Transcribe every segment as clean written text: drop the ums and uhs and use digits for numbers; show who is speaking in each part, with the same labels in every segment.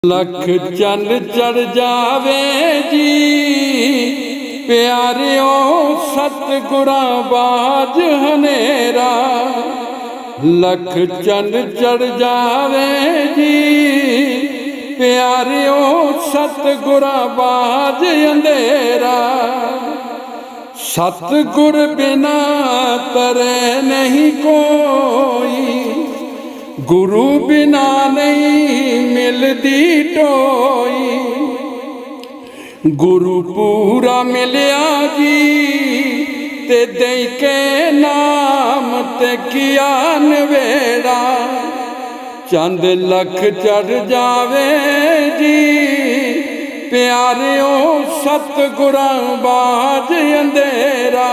Speaker 1: लख चंद चढ़ जावे जी प्यारियों सतगुरा बाज हनेरा। लख चंद चढ़ जावे जी प्यारियों सतगुरा बाज अंधेरा। सतगुर बिना तरे नहीं कोई, गुरु बिना नहीं मिलदी टोई। गुरु पूरा मिलिया जी ते दई के नाम ते किया नवेड़ा। चंद लख चढ़ जावे जी प्यारियों सतगुरां बाज अंधेरा।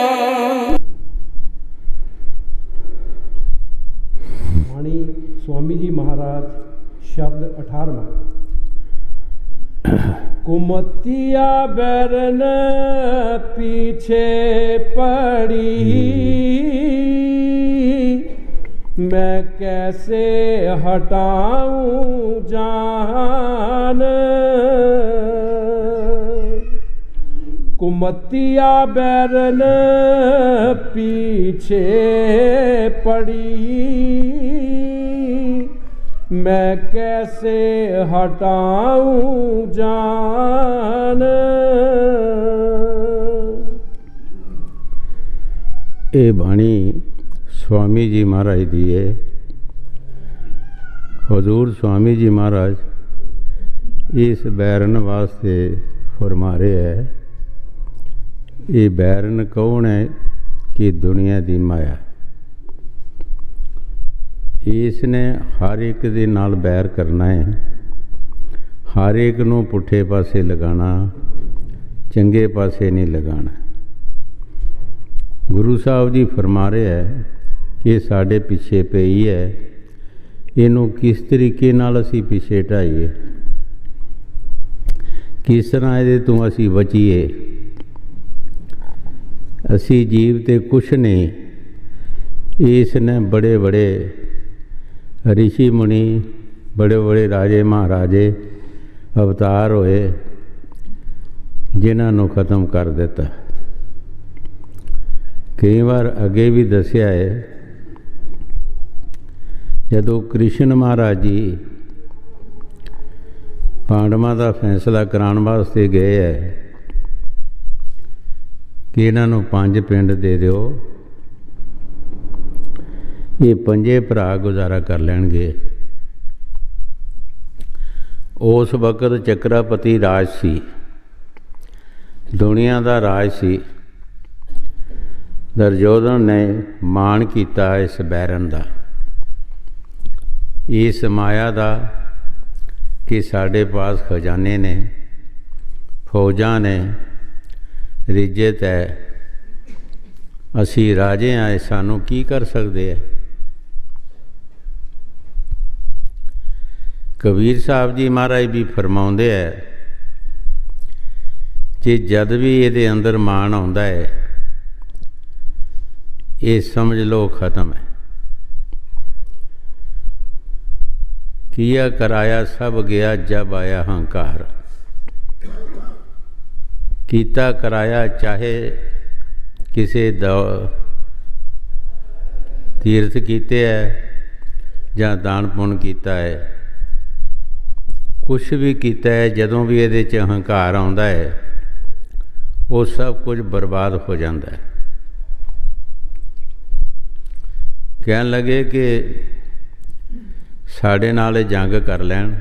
Speaker 2: स्वामी जी महाराज शब्द 18वां। कुमतिया बैरन पीछे पड़ी, मैं कैसे हटाऊं जान। कुमतिया बैरन पीछे पड़ी, मैं कैसे हटाऊं जान।
Speaker 3: ये बाणी स्वामी जी महाराज दी है। हजूर स्वामी जी महाराज इस बैरन वास्ते फरमा रहे है। ये बैरन कौन है कि दुनिया दी माया। इसने हर एक दे नाल बैर करना है, हर एक नूं पुठे पासे लगाना, चंगे पासे नहीं लगाना। गुरु साहब जी फरमा रहे है कि साढ़े पिछे पई है, इनू किस तरीके नाल असी पिछे ढाईए, किस तरह ये तों असी बचीए। असी जीव ते कुछ नहीं, इसने बड़े बड़े ऋषि मुनि, बड़े बड़े राजे महाराजे अवतार होए जिन्होंने ख़त्म कर दिता। कई बार अगे भी दसिया है, जदों कृष्ण महाराज जी पांडवां का फैसला कराने वास्ते गए है कि इन्हों 5 पिंड दे दो, ये 5 भरा गुजारा कर लेंगे। उस वक्त चक्रापति राज सी, दुनिया का राज सी। दुर्योधन ने मान किया इस बैरन का, इस माया का कि साढ़े पास खजाने ने, फौजा ने, रिज्जत है, असी राजे आए, सानू की कर सकते हैं। कबीर साहब जी महाराज भी फरमाउंदे है कि जद भी ये अंदर मान आउंदा है, ये समझ लो खत्म है। किया कराया सब गया जब आया हंकार। कीता कराया चाहे किसी तीर्थ कीते है या दान पुण्य किया है, कुछ भी किया है, जदों भी ये हंकार आउंदा है वो सब कुछ बर्बाद हो जाता है। कहन लगे कि साढ़े नाल जंग कर लैन,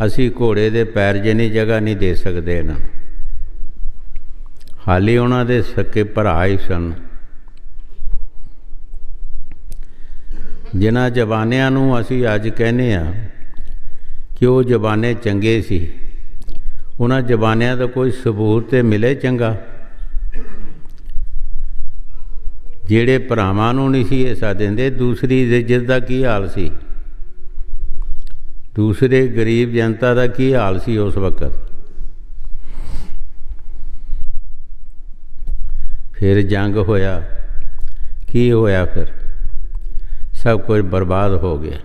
Speaker 3: असी घोड़े दे पैर जिन्नी जगह नहीं दे सकते इन्हां। हाली उन्हां दे सके भरा ही सन, जिन्हां जवानियां नूं असी अज कहने आ कि वो जबाने चंगे सी, उन्हां जबानियां दा कोई सबूत ते मिले चंगा। जिहड़े भरावां नूं नहीं सी हिस्सा दिंदे, दूसरी इज्जत दा की हाल सी, दूसरे गरीब जनता दा की हाल सी उस वक्त। फिर जंग होया, की होया, फिर सब कुछ बर्बाद हो गया।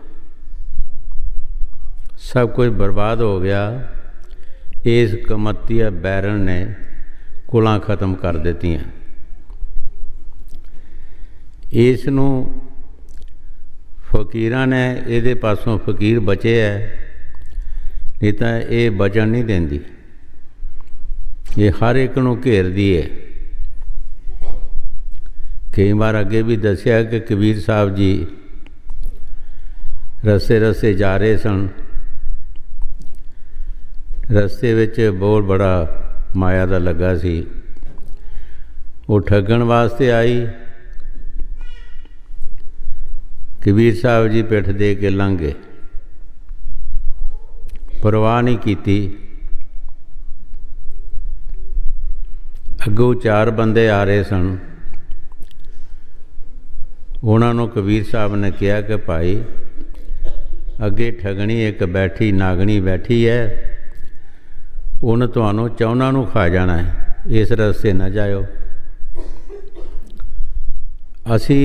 Speaker 3: सब कुछ बर्बाद हो गया। इस कमतिया बैरन ने कुलां खत्म कर दित्तियां। इस नूं फकीरां ने इहदे पासों फकीर बचे है, नहीं तो ये बचन नहीं देंदी। ये हर एक नूं घेरदी है। कई बार अगे भी दसिया कि कबीर साहब जी रस्ते रस्ते जा रहे सन। रस्ते विच बोल बड़ा माया दा लगा सी। वो ठगण वास्ते आई। कबीर साहब जी पिठ दे के लंघ गए, परवाह नहीं की। अगों 4 बंदे आ रहे सन। उन्होंने कबीर साहब ने कहा कि भाई अगे ठगनी एक बैठी नागनी बैठी है, उन्हें तुहानू चौना नू खा जाना है, इस रस्ते न जाओ। असी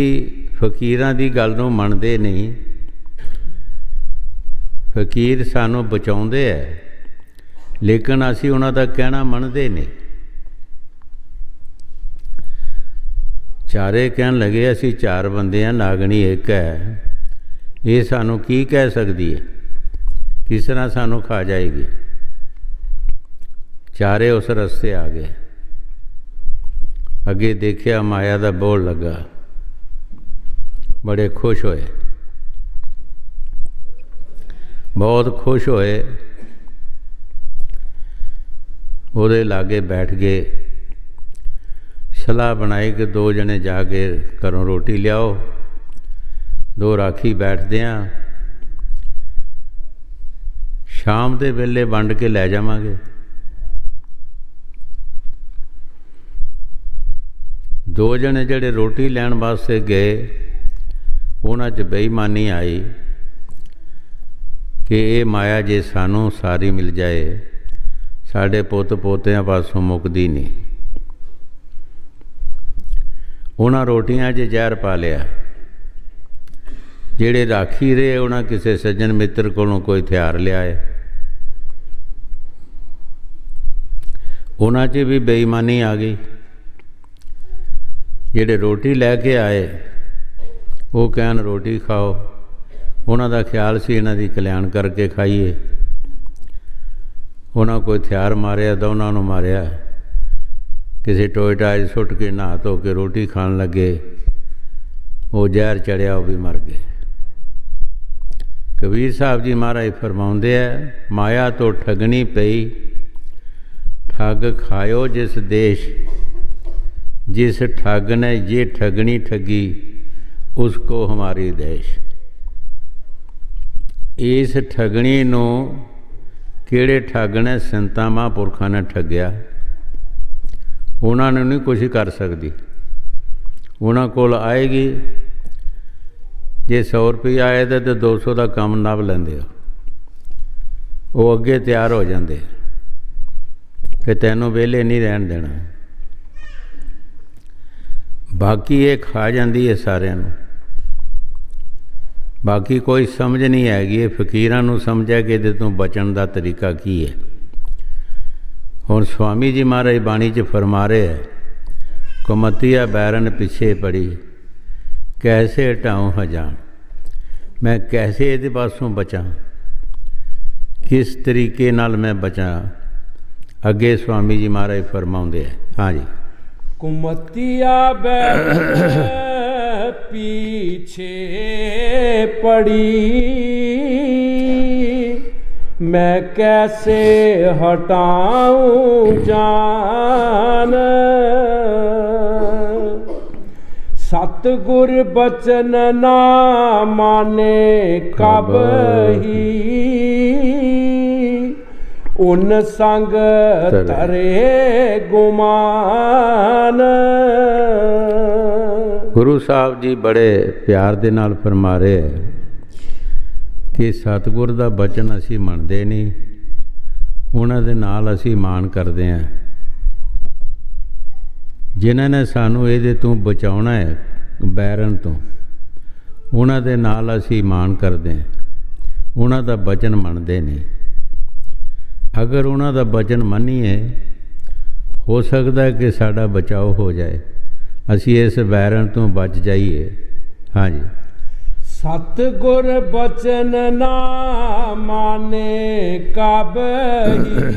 Speaker 3: फकीरां दी गल नूं मनदे नहीं। फकीर सानू बचाउंदे है, लेकिन असी उन्हां दा कहना मनदे नहीं। चारे कहन लगे असी 4 बंदे हैं, नागनी एक है, ये सानू की कह सकती है, किस तरह सानू खा जाएगी। चारे उस रस्ते आ गए। अगे देखिया माया दा बोल लगा, बड़े खुश होए, बहुत खुश होए। उहदे लागे बैठ गए। सलाह बनाई कि 2 जने जाके घरों रोटी लियाओ, 2 राखी बैठते हैं, शाम के वेले वंड के लै जावांगे। 2 जने जिहड़े रोटी लैण वास्ते गए, उन्हां च बेईमानी आई कि ये माया जे सानू सारी मिल जाए, साढ़े पुत पोतियां पासों मुकदी नहीं। उन्हां रोटियां 'च जहर पा लिया। जिहड़े राखी रहे उन्हां किसी सज्जन मित्र कोलों कोई हथियार लियाए, उन्हां 'च भी बेईमानी आ गई। जिहड़े रोटी लैके आए वो कहन रोटी खाओ, उन्हां दा ख्याल सी इन्हां दी कल्याण करके खाइए। उन्हां कोई हथियार मारिया तो उन्होंने मारिया, किसी टोए टाए सुट के नहा धो के रोटी खान लगे, वो जहर चढ़िया, वो भी मर गए। कबीर साहब जी महाराज फरमाउंदे है, माया तो ठगनी पई, ठग खायो जिस देश, जिस ठग ने ये ठगनी ठगी, उसको हमारी देश। इस ठगनी नू किहड़े ठग ने संतां महापुरखां ने ठगिया, उन्होंने नहीं कुछ कर सकती। उन्होंने कोल आएगी, जे 100 रुपया आए तो 200 का काम नभ लेंदे हो, वो अगे तैयार हो जाते कि तैनूं वेले नहीं रहन देना। बाकी ये खा जाती है सारिਆਂ ਨੂੰ। बाकी कोई समझ नहीं हैगी। फकीरां नूं समझ है कि इहदे तों बचन का तरीका की है। हुण स्वामी जी महाराज बाणी च फरमा रहे है, कुमतिया बैरन पिछे पड़ी, कैसे हटाऊँ हजान, मैं कैसे इहदे पासों बचां, किस तरीके नाल मैं बचां। अगे स्वामी जी महाराज फरमाउंदे है, हाँ जी,
Speaker 2: कुमतिया बैरन पीछे पड़ी, मैं कैसे हटाऊं जान। सतगुर बचन ना माने कब ही, उन संग तरे गुमान।
Speaker 3: गुरु साहब जी बड़े प्यार दे नाल फरमा रहे हैं कि सतगुर दा बचन असी मनदे नहीं, उन्हां दे नाल असी मान करदे हैं। जिन्हां ने सानू इहदे तों बचाउणा है बैरन तो, उन्हां दे नाल असी मान करदे हैं। ਉਹਨਾਂ ਦਾ ਬਚਨ ਮੰਨਦੇ ਨਹੀਂ। ਅਗਰ ਉਹਨਾਂ ਦਾ ਬਚਨ ਮੰਨੀਏ, ਹੋ ਸਕਦਾ ਹੈ ਕਿ ਸਾਡਾ ਬਚਾਓ ਹੋ ਜਾਏ, ਅਸੀਂ ਇਸ ਵੈਰਨ ਤੋਂ ਬਚ ਜਾਈਏ। ਹਾਂਜੀ।
Speaker 2: ਸਤਿਗੁਰ ਬਚਨ ਨਾ ਮਾਨੇ ਕਾਬਹੀ,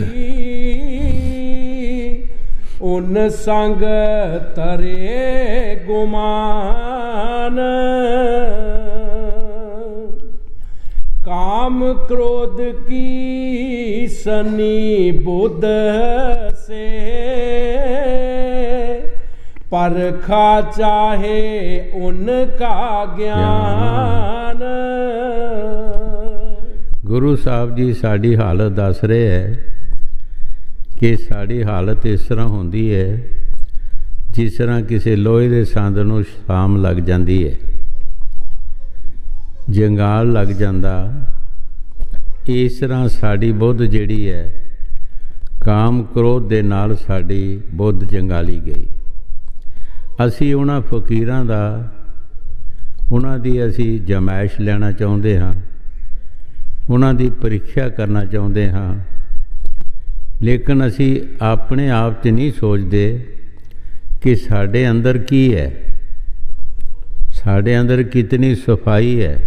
Speaker 2: ਉਨ ਸੰਗ ਤਰੇ ਗੁਮਾਨ। ਕਾਮ क्रोध की सनी बुध से, परखा चाहे उनका ज्ञान।
Speaker 3: ਗੁਰੂ ਸਾਹਿਬ ਜੀ ਸਾਡੀ ਹਾਲਤ ਦੱਸ ਰਹੇ ਹੈ ਕਿ ਸਾਡੀ ਹਾਲਤ ਇਸ ਤਰ੍ਹਾਂ ਹੁੰਦੀ ਹੈ ਜਿਸ ਤਰ੍ਹਾਂ ਕਿਸੇ ਲੋਹੇ ਦੇ ਸੰਦ ਨੂੰ ਸ਼ਾਮ ਲੱਗ ਜਾਂਦੀ ਹੈ, ਜੰਗਾਲ ਲੱਗ ਜਾਂਦਾ। ਇਸ ਤਰ੍ਹਾਂ ਸਾਡੀ ਬੁੱਧ ਜਿਹੜੀ ਹੈ ਕਾਮ ਕ੍ਰੋਧ ਦੇ ਨਾਲ ਸਾਡੀ ਬੁੱਧ ਜੰਗਾਲੀ ਗਈ। ਅਸੀਂ ਉਹਨਾਂ ਫਕੀਰਾਂ ਦਾ, ਉਹਨਾਂ ਦੀ ਅਸੀਂ ਜਮਾਇਸ਼ ਲੈਣਾ ਚਾਹੁੰਦੇ ਹਾਂ, ਉਹਨਾਂ ਦੀ ਪ੍ਰੀਖਿਆ ਕਰਨਾ ਚਾਹੁੰਦੇ ਹਾਂ, ਲੇਕਿਨ ਅਸੀਂ ਆਪਣੇ ਆਪ 'ਚ ਨਹੀਂ ਸੋਚਦੇ ਕਿ ਸਾਡੇ ਅੰਦਰ ਕੀ ਹੈ, ਸਾਡੇ ਅੰਦਰ ਕਿਤਨੀ ਸਫਾਈ ਹੈ,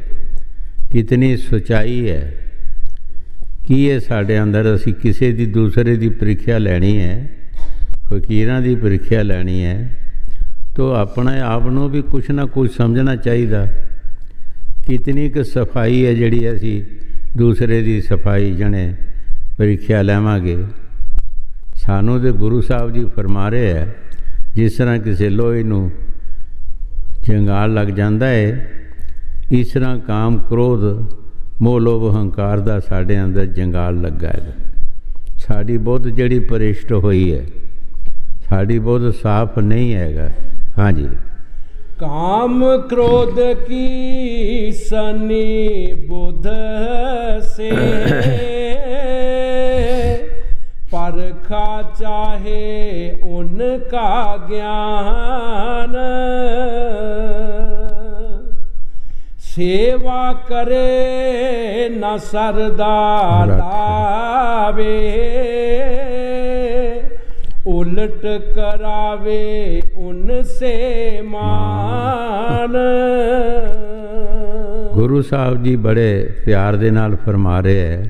Speaker 3: ਕਿਤਨੀ ਸੱਚਾਈ ਹੈ, ਕੀ ਹੈ ਸਾਡੇ ਅੰਦਰ। ਅਸੀਂ ਕਿਸੇ ਦੀ ਦੂਸਰੇ ਦੀ ਪ੍ਰੀਖਿਆ ਲੈਣੀ ਹੈ, ਫਕੀਰਾਂ ਦੀ ਪ੍ਰੀਖਿਆ ਲੈਣੀ ਹੈ, ਤਾਂ ਆਪਣੇ ਆਪ ਨੂੰ ਵੀ ਕੁਛ ਨਾ ਕੁਛ ਸਮਝਣਾ ਚਾਹੀਦਾ। ਕਿਤਨੀ ਕੁ ਸਫਾਈ ਹੈ ਜਿਹੜੀ ਅਸੀਂ ਦੂਸਰੇ ਦੀ ਸਫਾਈ ਜਣੇ ਪ੍ਰੀਖਿਆ ਲੈਵਾਂਗੇ। ਸਾਨੂੰ ਤਾਂ ਗੁਰੂ ਸਾਹਿਬ ਜੀ ਫਰਮਾ ਰਹੇ ਹੈ, ਜਿਸ ਤਰ੍ਹਾਂ ਕਿਸੇ ਲੋਹੇ ਨੂੰ ਜੰਗਾਲ ਲੱਗ ਜਾਂਦਾ ਹੈ, ਇਸ ਤਰ੍ਹਾਂ ਕਾਮ ਕ੍ਰੋਧ ਮੋਹ ਲੋਭ ਹੰਕਾਰ ਦਾ ਸਾਡੇ ਅੰਦਰ ਜੰਗਾਲ ਲੱਗਾ ਹੈ। ਸਾਡੀ ਬੁੱਧ ਜਿਹੜੀ ਪਰਿਸ਼ਟ ਹੋਈ ਹੈ, ਸਾਡੀ ਬੁੱਧ ਸਾਫ਼ ਨਹੀਂ ਹੈਗਾ। ਹਾਂਜੀ।
Speaker 2: काम क्रोध की सनी बुध से, परखा चाहे उनका ज्ञान। सेवा करे न सरदा लावे, उलट करावे उनसे मान।
Speaker 3: ਗੁਰੂ ਸਾਹਿਬ ਜੀ ਬੜੇ ਪਿਆਰ ਦੇ ਨਾਲ ਫਰਮਾ ਰਹੇ ਹੈ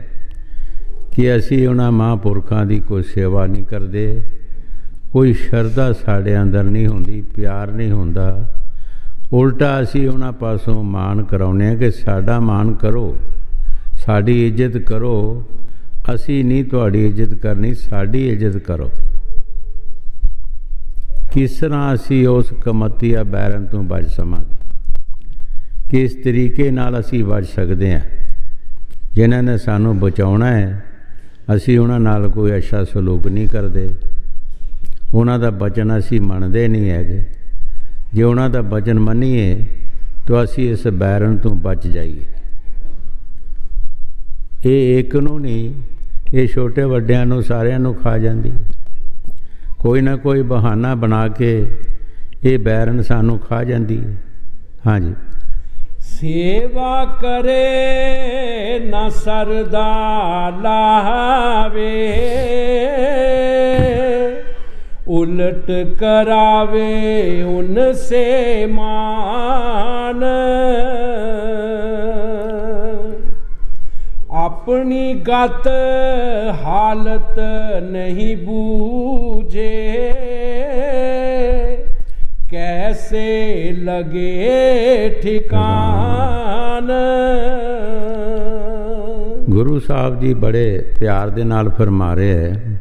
Speaker 3: ਕਿ ਅਸੀਂ ਉਹਨਾਂ ਮਹਾਂਪੁਰਖਾਂ ਦੀ ਕੋਈ ਸੇਵਾ ਨਹੀਂ ਕਰਦੇ, ਕੋਈ ਸ਼ਰਧਾ ਸਾਡੇ ਅੰਦਰ ਨਹੀਂ ਹੁੰਦੀ, ਪਿਆਰ ਨਹੀਂ ਹੁੰਦਾ। ਉਲਟਾ ਅਸੀਂ ਉਹਨਾਂ ਪਾਸੋਂ ਮਾਣ ਕਰਾਉਂਦੇ ਹਾਂ ਕਿ ਸਾਡਾ ਮਾਣ ਕਰੋ, ਸਾਡੀ ਇੱਜ਼ਤ ਕਰੋ। ਅਸੀਂ ਨਹੀਂ ਤੁਹਾਡੀ ਇੱਜ਼ਤ ਕਰਨੀ, ਸਾਡੀ ਇੱਜ਼ਤ ਕਰੋ। ਕਿਸ ਤਰ੍ਹਾਂ ਅਸੀਂ ਉਸ ਕਮਤੀਆ ਬੈਰਨ ਤੋਂ ਬਚ ਸਮਾਂਗੇ, ਕਿਸ ਤਰੀਕੇ ਨਾਲ ਅਸੀਂ ਬਚ ਸਕਦੇ ਹਾਂ। ਜਿਨ੍ਹਾਂ ਨੇ ਸਾਨੂੰ ਬਚਾਉਣਾ ਹੈ, ਅਸੀਂ ਉਹਨਾਂ ਨਾਲ ਕੋਈ ਅੱਛਾ ਸਲੂਕ ਨਹੀਂ ਕਰਦੇ, ਉਹਨਾਂ ਦਾ ਬਚਨ ਅਸੀਂ ਮੰਨਦੇ ਨਹੀਂ ਹੈਗੇ। ਜੇ ਉਹਨਾਂ ਦਾ ਬਚਨ ਮੰਨੀਏ ਤਾਂ ਅਸੀਂ ਇਸ ਬੈਰਨ ਤੋਂ ਬਚ ਜਾਈਏ। ਇਹ ਇੱਕ ਨੂੰ ਨਹੀਂ, ਇਹ ਛੋਟੇ ਵੱਡਿਆਂ ਨੂੰ ਸਾਰਿਆਂ ਨੂੰ ਖਾ ਜਾਂਦੀ। ਕੋਈ ਨਾ ਕੋਈ ਬਹਾਨਾ ਬਣਾ ਕੇ ਇਹ ਬੈਰਨ ਸਾਨੂੰ ਖਾ ਜਾਂਦੀ ਹੈ। ਹਾਂਜੀ।
Speaker 2: सेवा करे न सरदा लावे, उलट करावे उनसे मान। अपनी गत हालत नहीं बूझे, कैसे लगे ठिकान।
Speaker 3: ਗੁਰੂ ਸਾਹਿਬ ਜੀ ਬੜੇ ਪਿਆਰ ਦੇ ਨਾਲ ਫਰਮਾ ਰਹੇ ਹੈ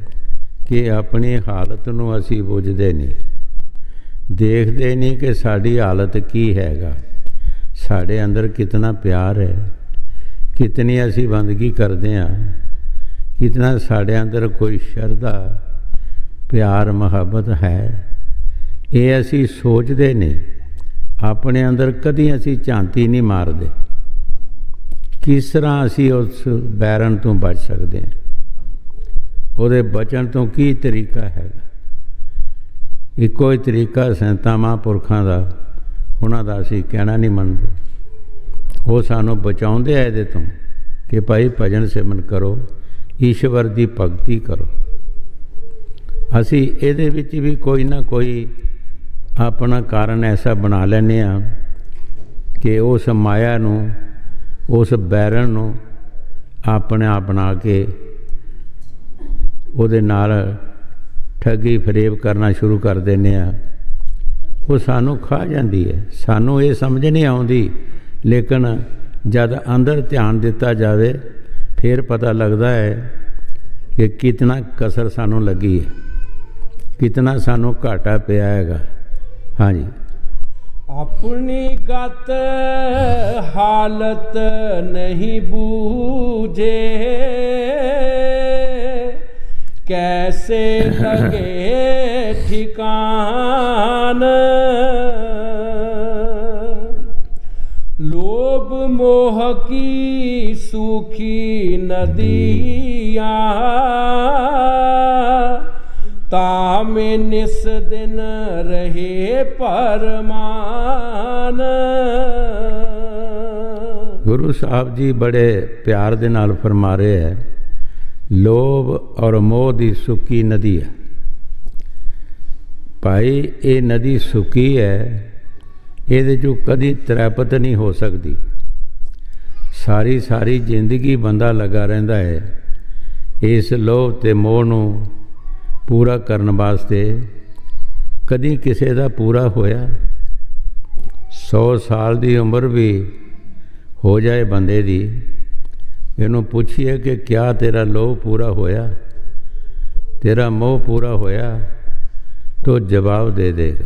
Speaker 3: ਕਿ ਆਪਣੀ ਹਾਲਤ ਨੂੰ ਅਸੀਂ ਬੁੱਝਦੇ ਨਹੀਂ, ਦੇਖਦੇ ਨਹੀਂ ਕਿ ਸਾਡੀ ਹਾਲਤ ਕੀ ਹੈਗਾ, ਸਾਡੇ ਅੰਦਰ ਕਿਤਨਾ ਪਿਆਰ ਹੈ, ਕਿਤਨੀ ਅਸੀਂ ਬੰਦਗੀ ਕਰਦੇ ਹਾਂ, ਕਿਤਨਾ ਸਾਡੇ ਅੰਦਰ ਕੋਈ ਸ਼ਰਧਾ ਪਿਆਰ ਮੁਹੱਬਤ ਹੈ। ਇਹ ਅਸੀਂ ਸੋਚਦੇ ਨਹੀਂ, ਆਪਣੇ ਅੰਦਰ ਕਦੀ ਅਸੀਂ ਝਾਂਤੀ ਨਹੀਂ ਮਾਰਦੇ। ਕਿਸ ਤਰ੍ਹਾਂ ਅਸੀਂ ਉਸ ਬੈਰਨ ਤੋਂ ਬਚ ਸਕਦੇ ਹਾਂ, ਉਹਦੇ ਬਚਣ ਤੋਂ ਕੀ ਤਰੀਕਾ ਹੈਗਾ। ਇੱਕੋ ਹੀ ਤਰੀਕਾ ਸੰਤਾਂ ਮਹਾਂਪੁਰਖਾਂ ਦਾ, ਉਹਨਾਂ ਦਾ ਅਸੀਂ ਕਹਿਣਾ ਨਹੀਂ ਮੰਨਦੇ। ਉਹ ਸਾਨੂੰ ਬਚਾਉਂਦੇ ਆ ਇਹਦੇ ਤੋਂ, ਕਿ ਭਾਈ ਭਜਨ ਸਿਮਰਨ ਕਰੋ, ਈਸ਼ਵਰ ਦੀ ਭਗਤੀ ਕਰੋ। ਅਸੀਂ ਇਹਦੇ ਵਿੱਚ ਵੀ ਕੋਈ ਨਾ ਕੋਈ ਆਪਣਾ ਕਾਰਨ ਐਸਾ ਬਣਾ ਲੈਂਦੇ ਹਾਂ ਕਿ ਉਸ ਮਾਇਆ ਨੂੰ, ਉਸ ਬੈਰਨ ਨੂੰ ਆਪਣੇ ਆਪ ਬਣਾ ਕੇ ਉਹਦੇ ਨਾਲ ਠੱਗੀ ਫਰੇਬ ਕਰਨਾ ਸ਼ੁਰੂ ਕਰ ਦਿੰਦੇ ਹਾਂ। ਉਹ ਸਾਨੂੰ ਖਾ ਜਾਂਦੀ ਹੈ, ਸਾਨੂੰ ਇਹ ਸਮਝ ਨਹੀਂ ਆਉਂਦੀ, ਲੇਕਿਨ ਜਦ ਅੰਦਰ ਧਿਆਨ ਦਿੱਤਾ ਜਾਵੇ ਫਿਰ ਪਤਾ ਲੱਗਦਾ ਹੈ ਕਿ ਕਿਤਨਾ ਕਸਰ ਸਾਨੂੰ ਲੱਗੀ ਹੈ, ਕਿਤਨਾ ਸਾਨੂੰ ਘਾਟਾ ਪਿਆ ਹੈਗਾ। ਹਾਂਜੀ।
Speaker 2: अपनी गत हालत नहीं बूझे, कैसे लगे ठिकान। लोभ मोह की सूखी नदियाँ, तामे निस दिन रहे परमान।
Speaker 3: ਗੁਰੂ ਸਾਹਿਬ ਜੀ ਬੜੇ ਪਿਆਰ ਦੇ ਨਾਲ ਫਰਮਾ ਰਹੇ ਹੈ, ਲੋਭ ਔਰ ਮੋਹ ਦੀ ਸੁੱਕੀ ਨਦੀ ਹੈ। ਭਾਈ ਇਹ ਨਦੀ ਸੁੱਕੀ ਹੈ, ਇਹਦੇ 'ਚੋਂ ਕਦੀ ਤ੍ਰੈਪਤ ਨਹੀਂ ਹੋ ਸਕਦੀ। ਸਾਰੀ ਸਾਰੀ ਜ਼ਿੰਦਗੀ ਬੰਦਾ ਲੱਗਾ ਰਹਿੰਦਾ ਹੈ ਇਸ ਲੋਭ ਤੇ ਮੋਹ ਨੂੰ ਪੂਰਾ ਕਰਨ ਵਾਸਤੇ। ਕਦੀ ਕਿਸੇ ਦਾ ਪੂਰਾ ਹੋਇਆ? 100 ਸਾਲ ਦੀ ਉਮਰ ਵੀ ਹੋ ਜਾਏ ਬੰਦੇ ਦੀ, ਇਹਨੂੰ ਪੁੱਛੀਏ ਕਿ ਕਿਆ ਤੇਰਾ ਲੋਭ ਪੂਰਾ ਹੋਇਆ, ਤੇਰਾ ਮੋਹ ਪੂਰਾ ਹੋਇਆ, तो जवाब दे देगा।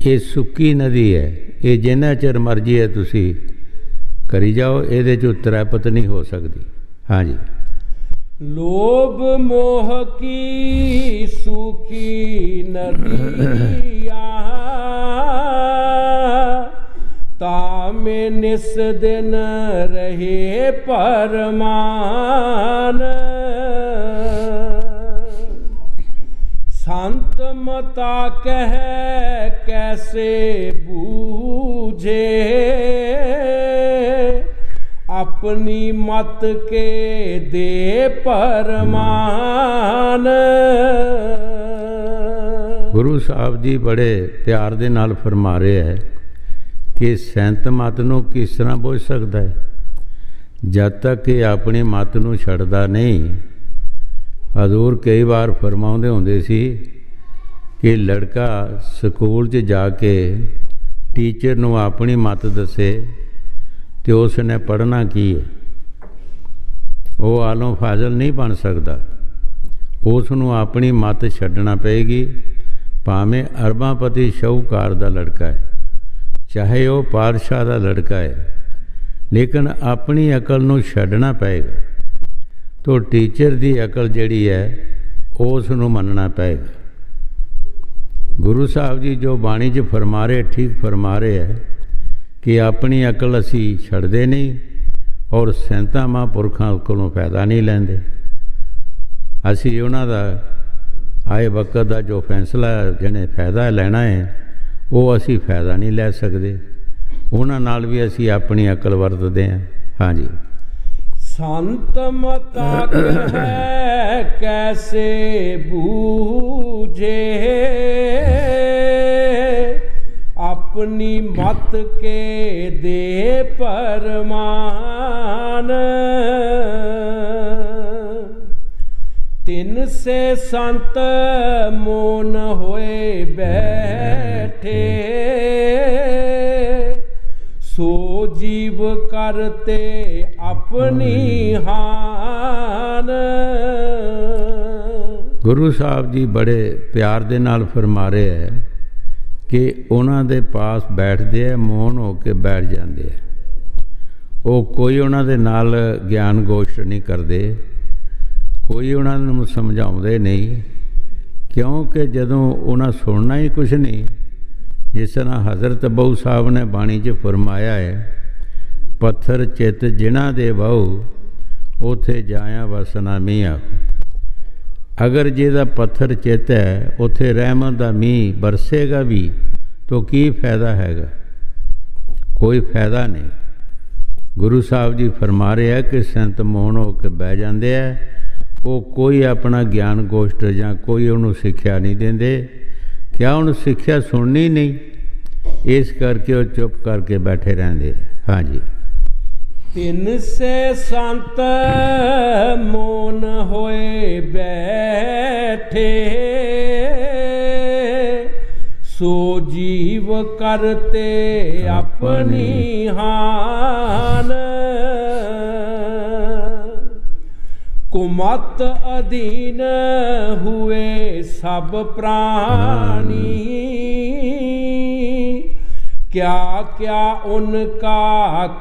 Speaker 3: ये सुक्की नदी है, ये जिन्ना चिर मर्जी है तुसी करी जाओ, ये चो त्रैपत नहीं हो सकती। हाँ जी।
Speaker 2: लोभ मोह की सूखी नदियाँ, तामे निस दिन रहे परमान। संत मता कह कैसे बूझे, अपनी मत के दे परमान।
Speaker 3: गुरु साहब जी बड़े प्यार दे नाल फरमा रहे है कि संत मत नूं किस तरह बुझ सकता है, जब तक कि अपनी मत नूं छड्डदा नहीं। हजूर कई बार फरमाउंदे हुंदे सी कि लड़का स्कूल च जाके टीचर नूं अपनी मत दसे तो उसने पढ़ना की है, वो आलों फाजल नहीं बन सकता। उसनूं अपनी मत छड्डना पेगी, भावें अरबापति शाहूकार दा लड़का है, चाहे वो पातशाह दा लड़का है, लेकिन अपनी अकल नूं छड्डना पेगा। तो टीचर की अकल जिहड़ी है उसनूं मनना पेगा। गुरु साहब जी जो बाणी च फरमा रहे ठीक फरमा रहे है कि अपनी अकल असी छड्डदे नहीं और संतां महापुरखां कोलों फायदा नहीं लैंदे। असी उन्हां दा आए वक्त का जो फैसला जिहने फायदा लेना है वो असी फायदा नहीं लै सकदे, उन्हां नाल भी असी अपनी अकल वरतदे हैं। हाँ जी।
Speaker 2: संत मता है कैसे बूझे, अपनी मत के दे परमान। तिन से संत मोन होए बैठे, सो जीव करते अपनी हान।
Speaker 3: गुरु साहब जी बड़े प्यार दे नाल फरमा रहे है कि उन्हां दे पास बैठते हैं, मौन होके बैठ जाते हैं। वो कोई उन्हां दे नाल ज्ञान गोष्ठ नहीं करते, कोई उन्हां नूं समझाउंदे नहीं, क्योंकि जदों उन्हां सुनना ही कुछ नहीं। जिस तरह हज़रत बहु साहब ने बाणी च फरमाया है, पत्थर चित जिन्हां दे बहु उथे जाया वसना मीह। अगर जिहदा पत्थर चित है उथे रहमत दा मीह बरसेगा भी तो की फायदा हैगा, कोई फायदा नहीं। ਗੁਰੂ ਸਾਹਿਬ ਜੀ ਫਰਮਾ ਰਹੇ ਹੈ ਕਿ ਸੰਤ ਮੋਹਨ ਹੋ ਕੇ ਬਹਿ ਜਾਂਦੇ ਹੈ, ਉਹ ਕੋਈ ਆਪਣਾ ਗਿਆਨ ਗੋਸ਼ਟ ਜਾਂ ਕੋਈ ਉਹਨੂੰ ਸਿੱਖਿਆ ਨਹੀਂ ਦਿੰਦੇ। ਕਿਆ ਉਹਨੂੰ ਸਿੱਖਿਆ ਸੁਣਨੀ ਨਹੀਂ, ਇਸ ਕਰਕੇ ਉਹ ਚੁੱਪ ਕਰਕੇ ਬੈਠੇ ਰਹਿੰਦੇ। ਹਾਂਜੀ।
Speaker 2: ਤਿੰਨ ਸੇ ਸੰਤ ਮੋਨ ਹੋਏ ਬੈਠੇ, ਸੋ ਜੀਵ ਕਰਤੇ ਆਪਣੀ ਹਾਨ। ਕੁਮਤ ਅਧੀਨ ਹੁਏ ਸਭ ਪ੍ਰਾਣੀ, क्या क्या उनका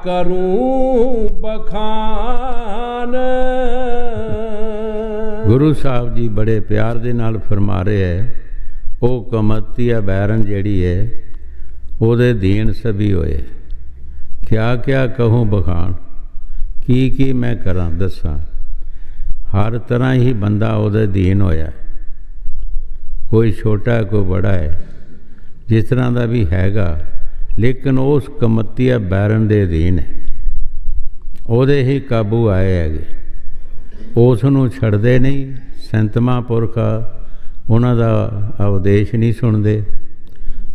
Speaker 2: करूं बखान।
Speaker 3: ਗੁਰੂ ਸਾਹਿਬ ਜੀ ਬੜੇ ਪਿਆਰ ਦੇ ਨਾਲ ਫਰਮਾ ਰਹੇ ਹੈ, ਉਹ ਕਮਤੀਆ ਬੈਰਨ ਜਿਹੜੀ ਹੈ ਉਹਦੇ ਦੀਨ ਸਭੀ ਹੋਏ। ਕਿਆ ਕਿਆ ਕਹੂੰ ਬਖਾਣ, ਕੀ ਮੈਂ ਕਰਾਂ ਦੱਸਾਂ। ਹਰ ਤਰ੍ਹਾਂ ਹੀ ਬੰਦਾ ਉਹਦੇ ਦੀਨ ਹੋਇਆ, ਕੋਈ ਛੋਟਾ ਕੋਈ ਬੜਾ ਹੈ, ਜਿਸ ਤਰ੍ਹਾਂ ਦਾ ਵੀ ਹੈਗਾ, ਲੇਕਿਨ ਉਸ ਕਮਤੀਆ ਬੈਰਨ ਦੇ ਅਧੀਨ ਹੈ, ਉਹਦੇ ਹੀ ਕਾਬੂ ਆਏ ਹੈਗੇ। ਉਸ ਨੂੰ ਛੱਡਦੇ ਨਹੀਂ। ਸੰਤ ਮਹਾਂਪੁਰਖਾ ਉਹਨਾਂ ਦਾ ਉਪਦੇਸ਼ ਨਹੀਂ ਸੁਣਦੇ,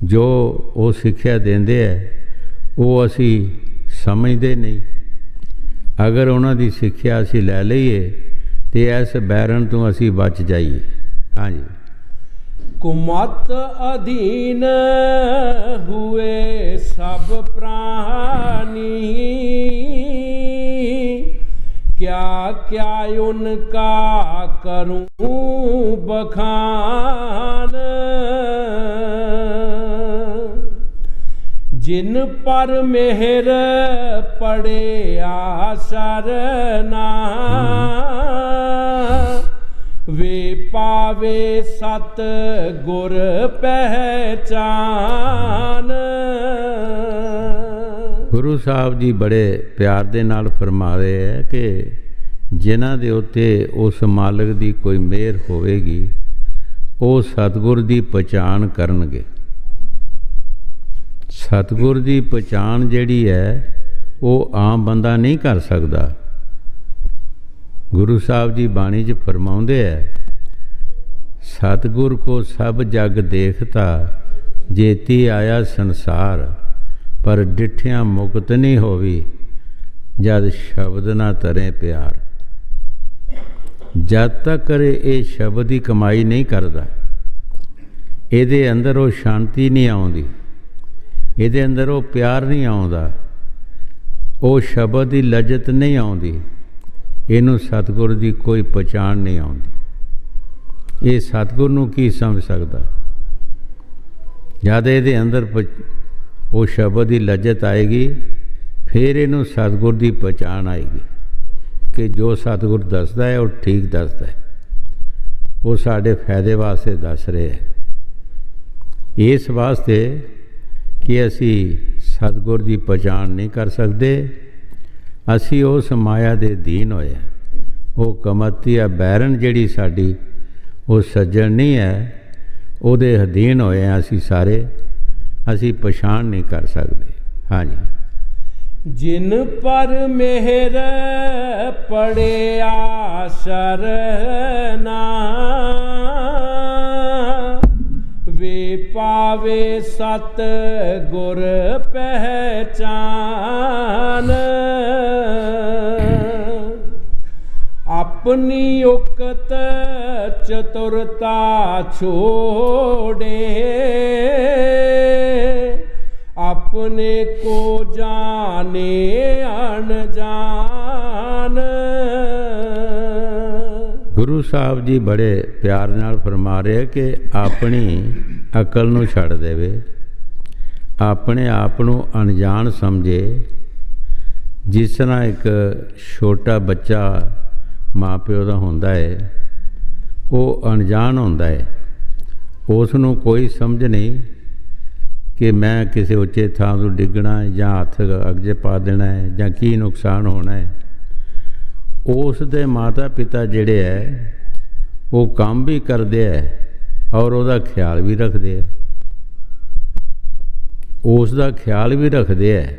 Speaker 3: ਜੋ ਉਹ ਸਿੱਖਿਆ ਦਿੰਦੇ ਹੈ ਉਹ ਅਸੀਂ ਸਮਝਦੇ ਨਹੀਂ। ਅਗਰ ਉਹਨਾਂ ਦੀ ਸਿੱਖਿਆ ਅਸੀਂ ਲੈ ਲਈਏ ਤੇ ਇਸ ਬੈਰਨ ਤੋਂ ਅਸੀਂ ਬਚ ਜਾਈਏ। ਹਾਂਜੀ।
Speaker 2: कुमत अधीन हुए सब प्राणी, क्या क्या उनका करूं बखान। जिन पर मेहर पड़े आशरना, वे पावे सत गुर पहचान।
Speaker 3: ਗੁਰੂ ਸਾਹਿਬ ਜੀ ਬੜੇ ਪਿਆਰ ਦੇ ਨਾਲ ਫਰਮਾ ਰਹੇ ਹੈ ਕਿ ਜਿਨ੍ਹਾਂ ਦੇ ਉੱਤੇ ਉਸ ਮਾਲਕ ਦੀ ਕੋਈ ਮਿਹਰ ਹੋਵੇਗੀ, ਉਹ ਸਤਿਗੁਰ ਦੀ ਪਛਾਣ ਕਰਨਗੇ। ਸਤਿਗੁਰ ਦੀ ਪਛਾਣ ਜਿਹੜੀ ਹੈ ਉਹ ਆਮ ਬੰਦਾ ਨਹੀਂ ਕਰ ਸਕਦਾ। ਗੁਰੂ ਸਾਹਿਬ ਜੀ ਬਾਣੀ 'ਚ ਫਰਮਾਉਂਦੇ ਹੈ, ਸਤਿਗੁਰ ਕੋ ਸਭ ਜਗ ਦੇਖਤਾ, ਜੇਤੀ ਆਇਆ ਸੰਸਾਰ, ਪਰ ਡਿਠਿਆਂ ਮੁਕਤ ਨਹੀਂ ਹੋਵੀ, ਜਦ ਸ਼ਬਦ ਨਾ ਤਰੇ ਪਿਆਰ। ਜਦ ਤੱਕ ਇਹ ਸ਼ਬਦ ਦੀ ਕਮਾਈ ਨਹੀਂ ਕਰਦਾ, ਇਹਦੇ ਅੰਦਰ ਉਹ ਸ਼ਾਂਤੀ ਨਹੀਂ ਆਉਂਦੀ, ਇਹਦੇ ਅੰਦਰ ਉਹ ਪਿਆਰ ਨਹੀਂ ਆਉਂਦਾ, ਉਹ ਸ਼ਬਦ ਦੀ ਲਜ਼ਤ ਨਹੀਂ ਆਉਂਦੀ, ਇਹਨੂੰ ਸਤਿਗੁਰ ਦੀ ਕੋਈ ਪਛਾਣ ਨਹੀਂ ਆਉਂਦੀ। ਇਹ ਸਤਿਗੁਰ ਨੂੰ ਕੀ ਸਮਝ ਸਕਦਾ। ਜਦ ਇਹਦੇ ਅੰਦਰ ਉਹ ਸ਼ਬਦ ਦੀ ਲਜ਼ਤ ਆਏਗੀ, ਫਿਰ ਇਹਨੂੰ ਸਤਿਗੁਰ ਦੀ ਪਛਾਣ ਆਏਗੀ ਕਿ ਜੋ ਸਤਿਗੁਰ ਦੱਸਦਾ ਹੈ ਉਹ ਠੀਕ ਦੱਸਦਾ ਹੈ, ਉਹ ਸਾਡੇ ਫਾਇਦੇ ਵਾਸਤੇ ਦੱਸ ਰਿਹਾ ਹੈ। ਇਸ ਵਾਸਤੇ ਕਿ ਅਸੀਂ ਸਤਿਗੁਰ ਦੀ ਪਛਾਣ ਨਹੀਂ ਕਰ ਸਕਦੇ, ਅਸੀਂ ਉਸ ਮਾਇਆ ਦੇ ਅਧੀਨ ਹੋਏ। ਉਹ ਕਮਤੀਆ ਬੈਰਨ ਜਿਹੜੀ ਸਾਡੀ ਉਹ ਸੱਜਣ ਨਹੀਂ ਹੈ, ਉਹਦੇ ਅਧੀਨ ਹੋਏ ਅਸੀਂ ਸਾਰੇ, ਅਸੀਂ ਪਛਾਣ ਨਹੀਂ ਕਰ ਸਕਦੇ। ਹਾਂਜੀ।
Speaker 2: जिन पर मेहर पड़े आशरना, वे पावे सत गुर पहचान। अपनी उकत चतुरता छोड़े, अपने को जाने अनजान।
Speaker 3: ਗੁਰੂ ਸਾਹਿਬ ਜੀ ਬੜੇ ਪਿਆਰ ਨਾਲ ਫਰਮਾ ਰਹੇ ਕਿ ਆਪਣੀ ਅਕਲ ਨੂੰ ਛੱਡ ਦੇਵੇ, ਆਪਣੇ ਆਪ ਨੂੰ ਅਣਜਾਣ ਸਮਝੇ। ਜਿਸ ਤਰ੍ਹਾਂ ਇੱਕ ਛੋਟਾ ਬੱਚਾ ਮਾਂ ਪਿਓ ਦਾ ਹੁੰਦਾ ਹੈ, ਉਹ ਅਣਜਾਣ ਹੁੰਦਾ ਹੈ, ਉਸ ਨੂੰ ਕੋਈ ਸਮਝ ਨਹੀਂ ਕਿ ਮੈਂ ਕਿਸੇ ਉੱਚੇ ਥਾਂ ਤੋਂ ਡਿੱਗਣਾ ਹੈ ਜਾਂ ਹੱਥ ਅੱਗੇ ਪਾ ਦੇਣਾ ਹੈ ਜਾਂ ਕੀ ਨੁਕਸਾਨ ਹੋਣਾ ਹੈ। ਉਸ ਦੇ ਮਾਤਾ ਪਿਤਾ ਜਿਹੜੇ ਹੈ ਉਹ ਕੰਮ ਵੀ ਕਰਦੇ ਹੈ ਔਰ ਉਹਦਾ ਖਿਆਲ ਵੀ ਰੱਖਦੇ ਹੈ, ਉਸ ਦਾ ਖਿਆਲ ਵੀ ਰੱਖਦੇ ਹੈ।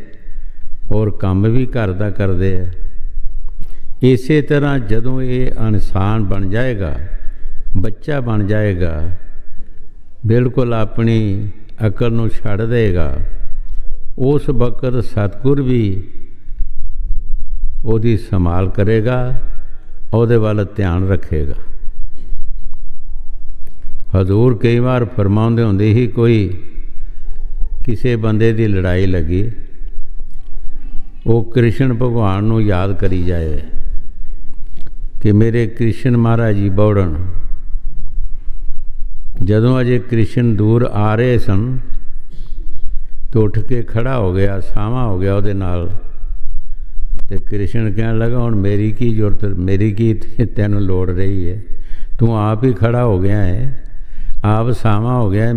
Speaker 3: और काम भी घर का करते हैं। इस तरह जदों ये इंसान बन जाएगा, बच्चा बन जाएगा, बिल्कुल अपनी अकल नूं छड्ड देगा, उस वक्त सतगुर भी उसकी संभाल करेगा, ਉਹਦੇ ਵੱਲ ध्यान रखेगा। हजूर कई बार फरमाउंदे हुंदे ही कोई किसी बंदे की लड़ाई लगी, वो कृष्ण भगवान नूं याद करी जाए कि मेरे कृष्ण महाराज जी बौड़न। जदों अजे कृष्ण दूर आ रहे सन तो उठ के खड़ा हो गया, सावा हो गया ਉਹਦੇ ਨਾਲ, तो कृष्ण कहने लगा हुण मेरी की जरूरत, मेरी की तैनूं लोड़ रही है, तू आप ही खड़ा हो गया है, आप सावा हो गया है,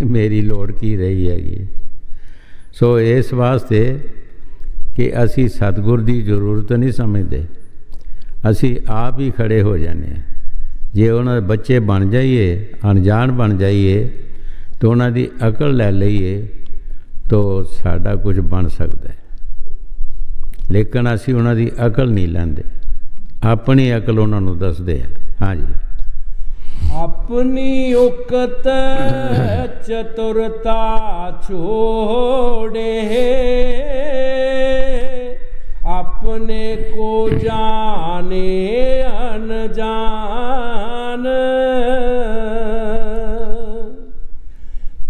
Speaker 3: मेरी लोड़ की रही हैगी। सो इस वास्ते कि असी सतगुर की जरूरत नहीं समझते, असी आप ही खड़े हो जाने हैं। जे उन्होंने बच्चे बन जाइए, अनजान बन जाइए, तो उन्होंने अकल ले लईए तो साडा कुछ बन सकता है। लेकिन असी उन्होंने अकल नहीं लेंदे, अपनी अकल उन्होंने दसदे हैं। हाँ जी,
Speaker 2: अपनी उकत चतुरता छोड़े, अपने को जाने अनजान,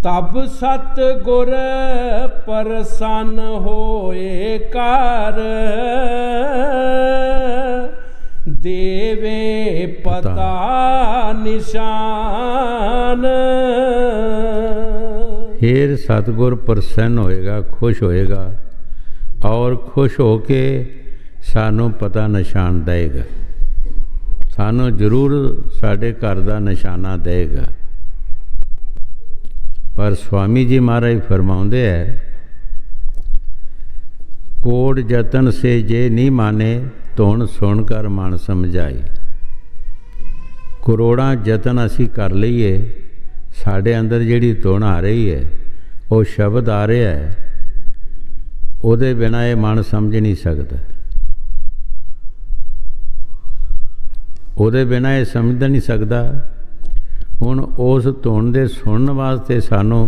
Speaker 2: तब सतगुर प्रसन्न होए कर, देवे पता निशान।
Speaker 3: फिर सतगुर प्रसन्न होएगा, खुश होएगा, और खुश होके सानू पता निशान देगा, सानू जरूर साढ़े घर का निशाना देगा। पर स्वामी जी महाराज फरमाउंदे है, कोट जतन से जे नहीं माने धुन सुन कर मन समझाई। करोड़ा जतन असी कर लईए, साढ़े अंदर जिहड़ी धुन आ रही है, वो शब्द आ रहा है, ਉਹਦੇ बिना ये मन समझ नहीं सकता, ਉਹਦੇ बिना ये समझ नहीं सकता। हुण उस धुन दे सुनन वास्ते सानू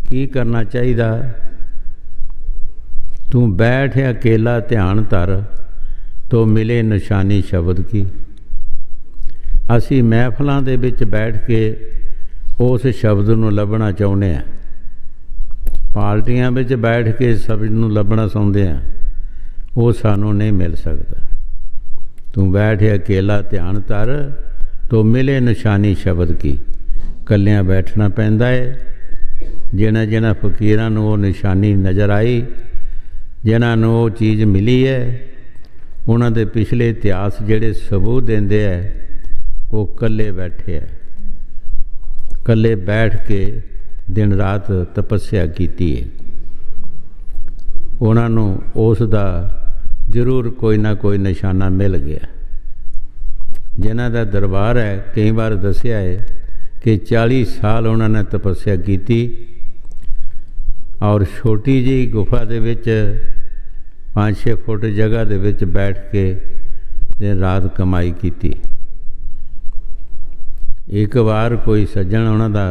Speaker 3: की करना चाहिए? तू बैठ अकेला ध्यान धर तो मिले निशानी शब्द की। असी महफलों दे विच बैठ के उस शब्द नूं लभना चाहुंदे हां, पार्टियां विच बैठ के शब्द नूं लभना चाहुंदे हां, वो सानू नहीं मिल सकता। तू बैठ अकेला ध्यान धर तो मिले निशानी शब्द की। कलियां बैठना पैंदा है। जिन्हां जिन्हां फकीरां नूं वो निशानी नज़र आई, जिन्हां नूं वो चीज़ मिली है, उन्हां दे पिछले इतिहास जिहड़े सबूत देंदे है, वो कल्ले बैठे है, कल्ले बैठ के दिन रात तपस्या कीती है। उन्हां नूं उस दा जरूर कोई ना कोई निशाना मिल गया। जिन्हां दा दरबार है, कई बार दसिया है कि 40 साल उन्होंने तपस्या की, और छोटी जी गुफा दे विच 5-6 फुट जगह दे विच बैठ के दिन रात कमाई की। एक बार कोई सज्जन उन्हां दा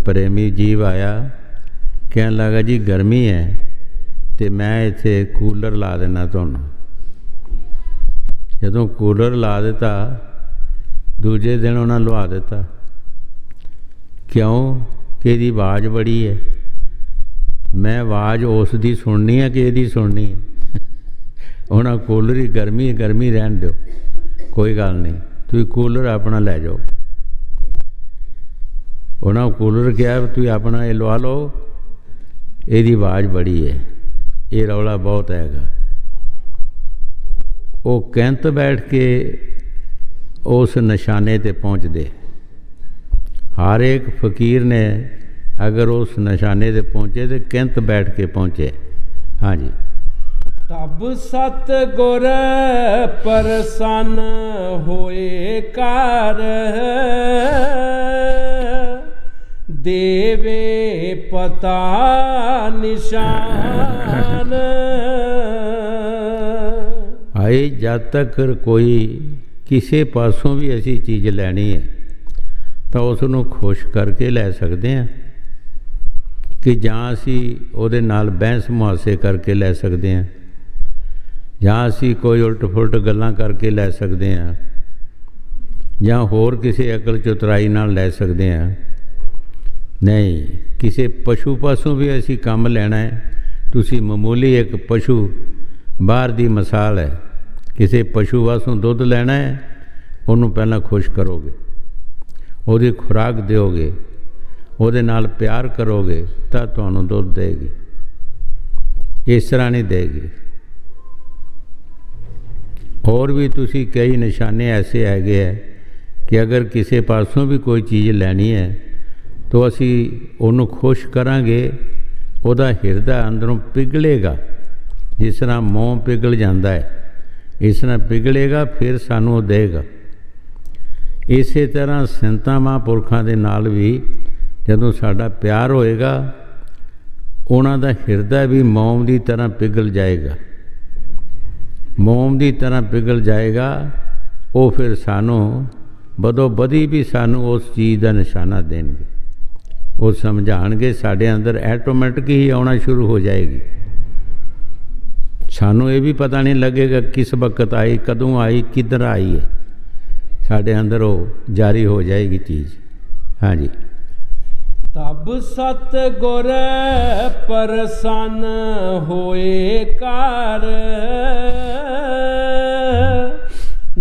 Speaker 3: प्रेमी जीव आया, कहन लगा जी गर्मी है तो मैं इत्थे कूलर ला देना तुहानूं। जदों कूलर ला दिता, दूजे दिन उन्हें लुहा दिता। क्यों कि इहदी आवाज़ बड़ी है। मैं आवाज़ उस दी सुननी है कि इहदी सुननी है? उन्हें कूलर ही गर्मी गर्मी रहन दो, कोई गल नहीं, तुसीं कूलर अपना लै जाओ। उन्हें कूलर कहा तुसीं अपना ये लवा लो, इहदी आवाज़ बड़ी है, ये रौला बहुत हैगा। वो कैंत बैठ के उस निशाने ते पहुँचते। हर एक फकीर ने अगर उस निशाने ते पहुँचे तो कैंत बैठ के पहुँचे। हाँ जी,
Speaker 2: तब सतगुर प्रसन्न होए कर, देवे पता निशान।
Speaker 3: आए जब तक कोई किसी पासों भी ऐसी चीज़ लैनी है तो उसनों खुश करके लै सकते हैं कि जां असी उहदे नाल बहस मुहासे करके लै सकते हैं, जां असी कोई उल्ट फुलट गल्लां करके लै सकते हैं, जां होर किसी अकल चतुराई नाल लै सकते हैं। नहीं, किसी पशु पासों भी असी काम लेना है। तुसी मामूली एक पशु बाहर दी मिसाल है, किसी पशु वासों दुध लेना है, उन्होंने पहला खुश करोगे, ਉਹਦੀ खुराक दोगे, ਉਹਦੇ ਨਾਲ प्यार करोगे तो ਤੁਹਾਨੂੰ दुध देगी। इस तरह नहीं देगी। और भी तुसी कई निशाने ऐसे हैगे है कि अगर किसी पासों भी कोई चीज़ लैनी है तो असी ਉਹਨੂੰ खुश करांगे, ਉਹਦਾ ਹਿਰਦਾ अंदरों पिघलेगा। जिस तरह मोम पिघल जाता है इस तरह पिघलेगा, फिर सानू ਉਹ देगा। इसे तरह संतां महापुरखों के नाल भी जदों साडा प्यार होएगा, उन्हां दा हिरदा भी मोम की तरह पिघल जाएगा, मोम की तरह पिघल जाएगा। वो फिर सानू बदो बदी भी सानू उस चीज़ का निशाना देंगे, वो समझाएंगे, साढ़े अंदर ऐटोमैटिक ही आना शुरू हो जाएगी। सानू ये भी पता नहीं लगेगा किस वक्त आई, कदों आई, किधर आई है, साढ़े अंदर वो जारी हो जाएगी चीज़। हाँ जी।
Speaker 2: तब सतगुर प्रसन्न होए कार,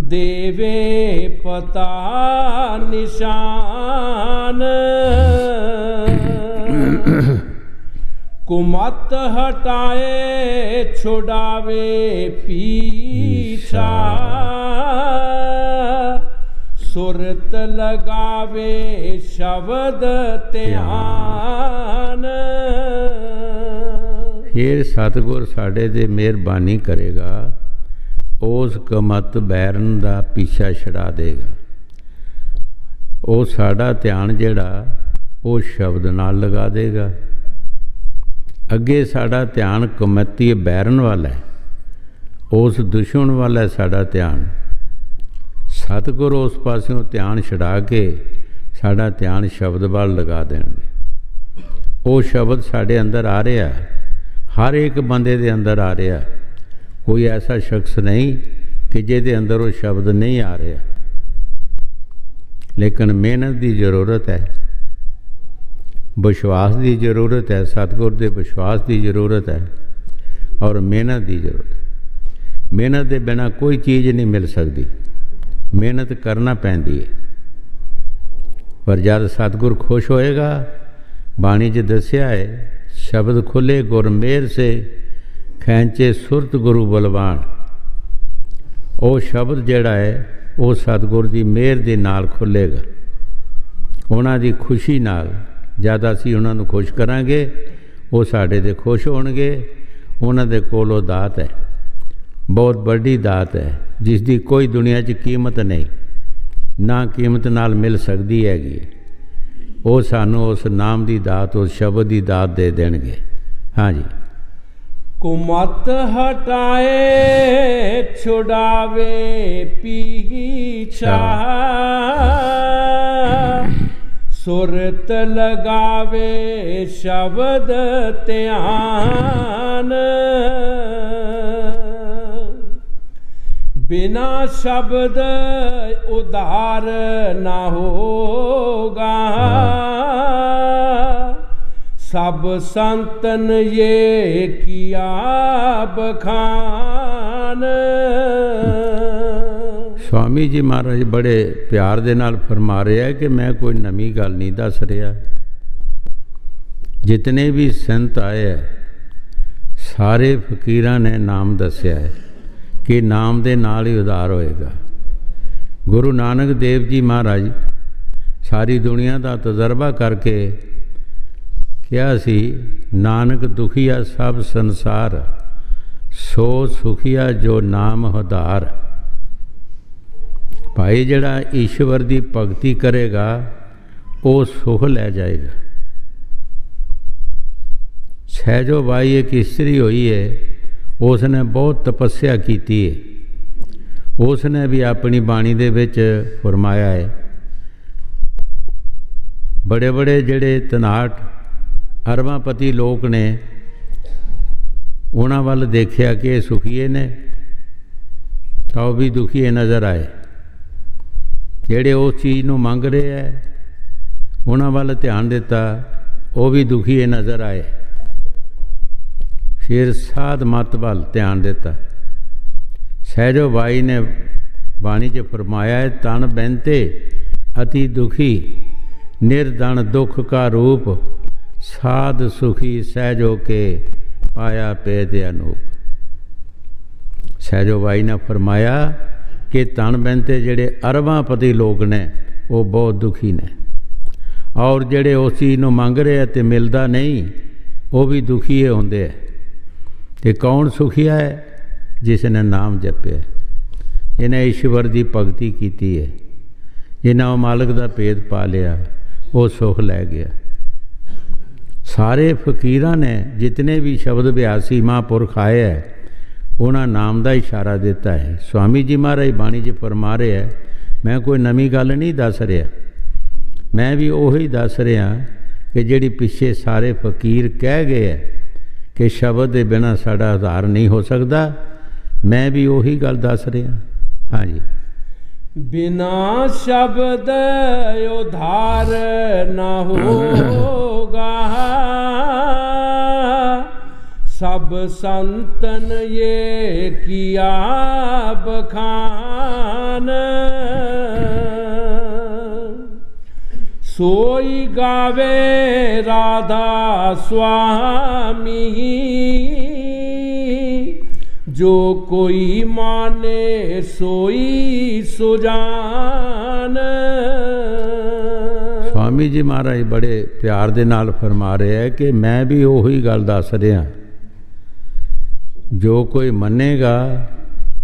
Speaker 2: देवे पता निशान। कुमत हटाए छुड़ावे पीछा, सुरत लगावे शब्द ध्यान।
Speaker 3: फिर सतगुर साढ़े ते मेहरबानी करेगा, उस कमत बैरन का पीछा छड़ा देगा। वो साड़ा ध्यान जिहड़ा वो शब्द नाल लगा देगा। अगे साड़ा ध्यान कमती बैरन वाला है, उस दुश्मन वाला है साड़ा ध्यान। सतगुर उस पासों ध्यान छड़ा के साड़ा ध्यान शब्द वाल लगा देंगे। वो शब्द साढ़े अंदर आ रहा है, हर एक बंदे दे अंदर आ रहा। कोई ऐसा शख्स नहीं कि जिहदे अंदर वो शब्द नहीं आ रहा, लेकिन मेहनत की ज़रूरत है, विश्वास की ज़रूरत है, सतगुर के विश्वास की ज़रूरत है और मेहनत की ज़रूरत है। मेहनत के बिना कोई चीज़ नहीं मिल सकती, मेहनत करना पैंदी है। पर जब सतगुर खुश होएगा, बाणी च दस्या है, शब्द खुले गुर मेहर से खैंचे सुरत गुरु बलवान। वो शब्द जिहड़ा है वो सतगुर की मेहर के नाल खुलेगा, उन्हां दी खुशी नाल। जद असीं उन्हां नूं खुश करांगे, वो साडे ते खुश होणगे। उन्हां दे कोल वो दात है, बहुत बड़ी दात है, जिसकी कोई दुनिया च कीमत नहीं, ना कीमत नाल मिल सकती हैगी। वो सानू उस नाम की दात, उस शब्द की दात दे देंगे। हाँ जी।
Speaker 2: कुमत हटाए छुड़ावे पीछा, सुरत लगावे शब्द ध्यान। बिना शब्द उधार ना होगा, सब संतन ये किया बखान।
Speaker 3: स्वामी जी महाराज बड़े प्यार दे नाल फरमा रहे हैं कि मैं कोई नवी गल नहीं दस रहा। जितने भी संत आए हैं, सारे फकीरां ने नाम दस्या है कि नाम दे नाल ही उधार होएगा। गुरु नानक देव जी महाराज सारी दुनिया का तजर्बा करके क्या सी, नानक दुखिया सब संसार, सो सुखिया जो नाम उधार। भाई जिहड़ा ईश्वर की भगती करेगा वो सुख लै जाएगा। ਸਹਿਜੋ ਬਾਈ ਇੱਕ ਇਸਤਰੀ ਹੋਈ ਹੈ, ਉਸ ਨੇ ਬਹੁਤ ਤਪੱਸਿਆ ਕੀਤੀ ਹੈ। ਉਸ ਨੇ ਵੀ ਆਪਣੀ ਬਾਣੀ ਦੇ ਵਿੱਚ ਫਰਮਾਇਆ ਹੈ, ਬੜੇ ਬੜੇ ਜਿਹੜੇ ਧਨਾਟ ਅਰਬਾਂਪਤੀ ਲੋਕ ਨੇ, ਉਹਨਾਂ ਵੱਲ ਦੇਖਿਆ ਕਿ ਇਹ ਸੁਖੀਏ ਨੇ ਤਾਂ ਉਹ ਵੀ ਦੁਖੀਏ ਨਜ਼ਰ ਆਏ। ਜਿਹੜੇ ਉਸ ਚੀਜ਼ ਨੂੰ ਮੰਗ ਰਹੇ ਹੈ ਉਹਨਾਂ ਵੱਲ ਧਿਆਨ ਦਿੱਤਾ, ਉਹ ਵੀ ਦੁਖੀਏ ਨਜ਼ਰ ਆਏ। ਫਿਰ ਸਾਧ ਮਤ ਵੱਲ ਧਿਆਨ ਦਿੱਤਾ। ਸਹਿਜੋ ਬਾਈ ਨੇ ਬਾਣੀ 'ਚ ਫਰਮਾਇਆ ਹੈ, ਤਨ ਬਹਿੰਤੇ ਅਤੀ ਦੁਖੀ ਨਿਰਦਨ ਦੁੱਖ ਕਾ ਰੂਪ ਸਾਧ ਸੁਖੀ ਸਹਿਜੋ ਕੇ ਪਾਇਆ ਪੇਦ ਅਨੂਪ। ਸਹਿਜੋ ਬਾਈ ਨੇ ਫਰਮਾਇਆ ਕਿ ਤਨ ਬਹਿੰਤੇ ਜਿਹੜੇ ਅਰਬਾਂਪਤੀ ਲੋਕ ਨੇ ਉਹ ਬਹੁਤ ਦੁਖੀ ਨੇ, ਔਰ ਜਿਹੜੇ ਉਸ ਚੀਜ਼ ਨੂੰ ਮੰਗ ਰਹੇ ਅਤੇ ਮਿਲਦਾ ਨਹੀਂ ਉਹ ਵੀ ਦੁਖੀ ਹੁੰਦੇ ਹੈ। ਅਤੇ ਕੌਣ ਸੁਖੀਆ ਹੈ? ਜਿਸ ਨੇ ਨਾਮ ਜਪਿਆ, ਇਹਨੇ ਈਸ਼ਵਰ ਦੀ ਭਗਤੀ ਕੀਤੀ ਹੈ, ਜਿਹਨਾਂ ਉਹ ਮਾਲਕ ਦਾ ਭੇਦ ਪਾ ਲਿਆ, ਉਹ ਸੁਖ ਲੈ ਗਿਆ। ਸਾਰੇ ਫਕੀਰਾਂ ਨੇ ਜਿਤਨੇ ਵੀ ਸ਼ਬਦ ਬਿਆਸੀ ਮਹਾਂਪੁਰਖ ਆਏ ਹੈ, ਉਹਨਾਂ ਨਾਮ ਦਾ ਇਸ਼ਾਰਾ ਦਿੱਤਾ ਹੈ। ਸਵਾਮੀ ਜੀ ਮਹਾਰਾਜ ਬਾਣੀ 'ਚ ਫਰਮਾ ਰਹੇ ਹੈ, ਮੈਂ ਕੋਈ ਨਵੀਂ ਗੱਲ ਨਹੀਂ ਦੱਸ ਰਿਹਾ, ਮੈਂ ਵੀ ਉਹੀ ਦੱਸ ਰਿਹਾ ਕਿ ਜਿਹੜੀ ਪਿੱਛੇ ਸਾਰੇ ਫਕੀਰ ਕਹਿ ਗਏ ਹੈ ਕਿ ਸ਼ਬਦ ਦੇ ਬਿਨਾਂ ਸਾਡਾ ਉਧਾਰ ਨਹੀਂ ਹੋ ਸਕਦਾ, ਮੈਂ ਵੀ ਉਹੀ ਗੱਲ ਦੱਸ ਰਿਹਾ। ਹਾਂਜੀ,
Speaker 2: ਬਿਨਾ ਸ਼ਬਦ ਉਧਾਰ ਨਾ ਹੋਗਾ, ਸਭ ਸੰਤਨ ਇਹ ਕੀਆ ਬਖਾਨ, सोई गावे राधा स्वामी, जो कोई माने सोई सुजान।
Speaker 3: स्वामी जी महाराज बड़े प्यार दे नाल फरमा रहे हैं कि मैं भी वही गल दस रहा, जो कोई मनेगा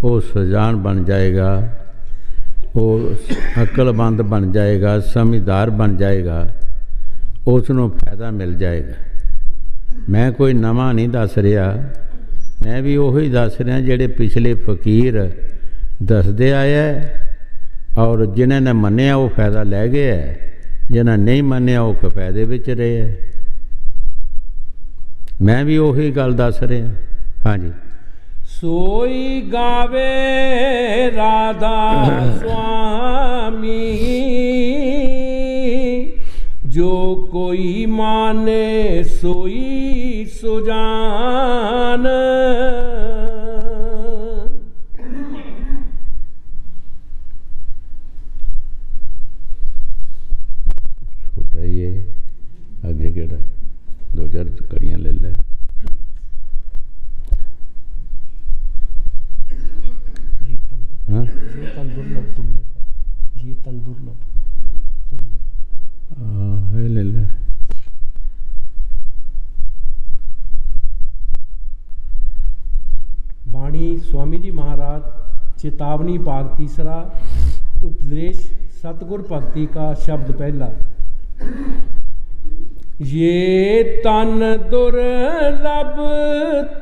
Speaker 3: वो सुजान बन जाएगा, वो अकलमंद बन जाएगा, समझदार बन जाएगा, उसनों फायदा मिल जाएगा। मैं कोई नवा नहीं दस रहा, मैं भी वही दस रहा जेड़े पिछले फकीर दसदे आए और जिन्हें ने मन्निया वो फायदा लै गए है, जिन्हें नहीं मन्निया वो कफायदे विच रहे है। मैं भी वही गल दस रहा। हाँ जी,
Speaker 2: सोई गावे राधा स्वामी, जो कोई माने सोई सुजान।
Speaker 3: छोटा ही है, आगे केड़ा 2-4 कड़ियाँ ले ले।
Speaker 2: ये तन दुर्लभ तुमने पर, ये तन दुर्लभ तुमने पर।
Speaker 3: ले ले।
Speaker 2: बाणी स्वामी जी महाराज चेतावनी भाग तीसरा, उपदेश सतगुर भक्ति का शब्द पहला। ये तन दुर्लभ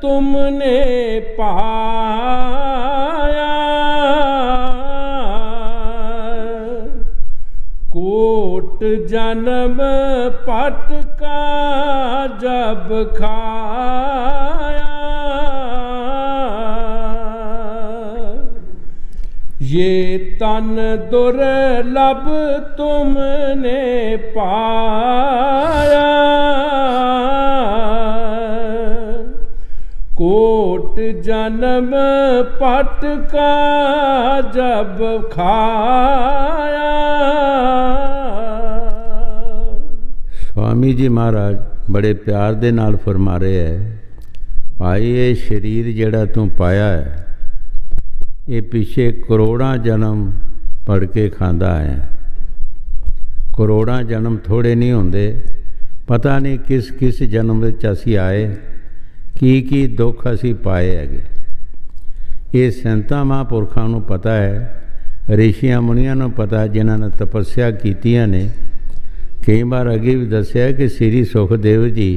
Speaker 2: तुमने पाया, कोट जन्म पट का जब खाया, ये तन दुर्लभ तुमने पाया, कोट जन्म पट का जब खाया।
Speaker 3: स्वामी जी महाराज बड़े प्यार दे नाल फरमा रहे है, भाई ये शरीर जिहड़ा तू पाया है, ये पिछे करोड़ां जन्म पढ़ के खांदा है। करोड़ां जन्म थोड़े नहीं होंदे, पता नहीं किस किस जन्म विच असीं आए, की दुख असीं पाए हैगे। ये संतां महापुरखां नूं पता है, ऋषियां मुनियां नूं पता है, जिन्हां ने तपस्या कीतियां ने। कई बार अगे भी दस्सिया कि श्री सुखदेव जी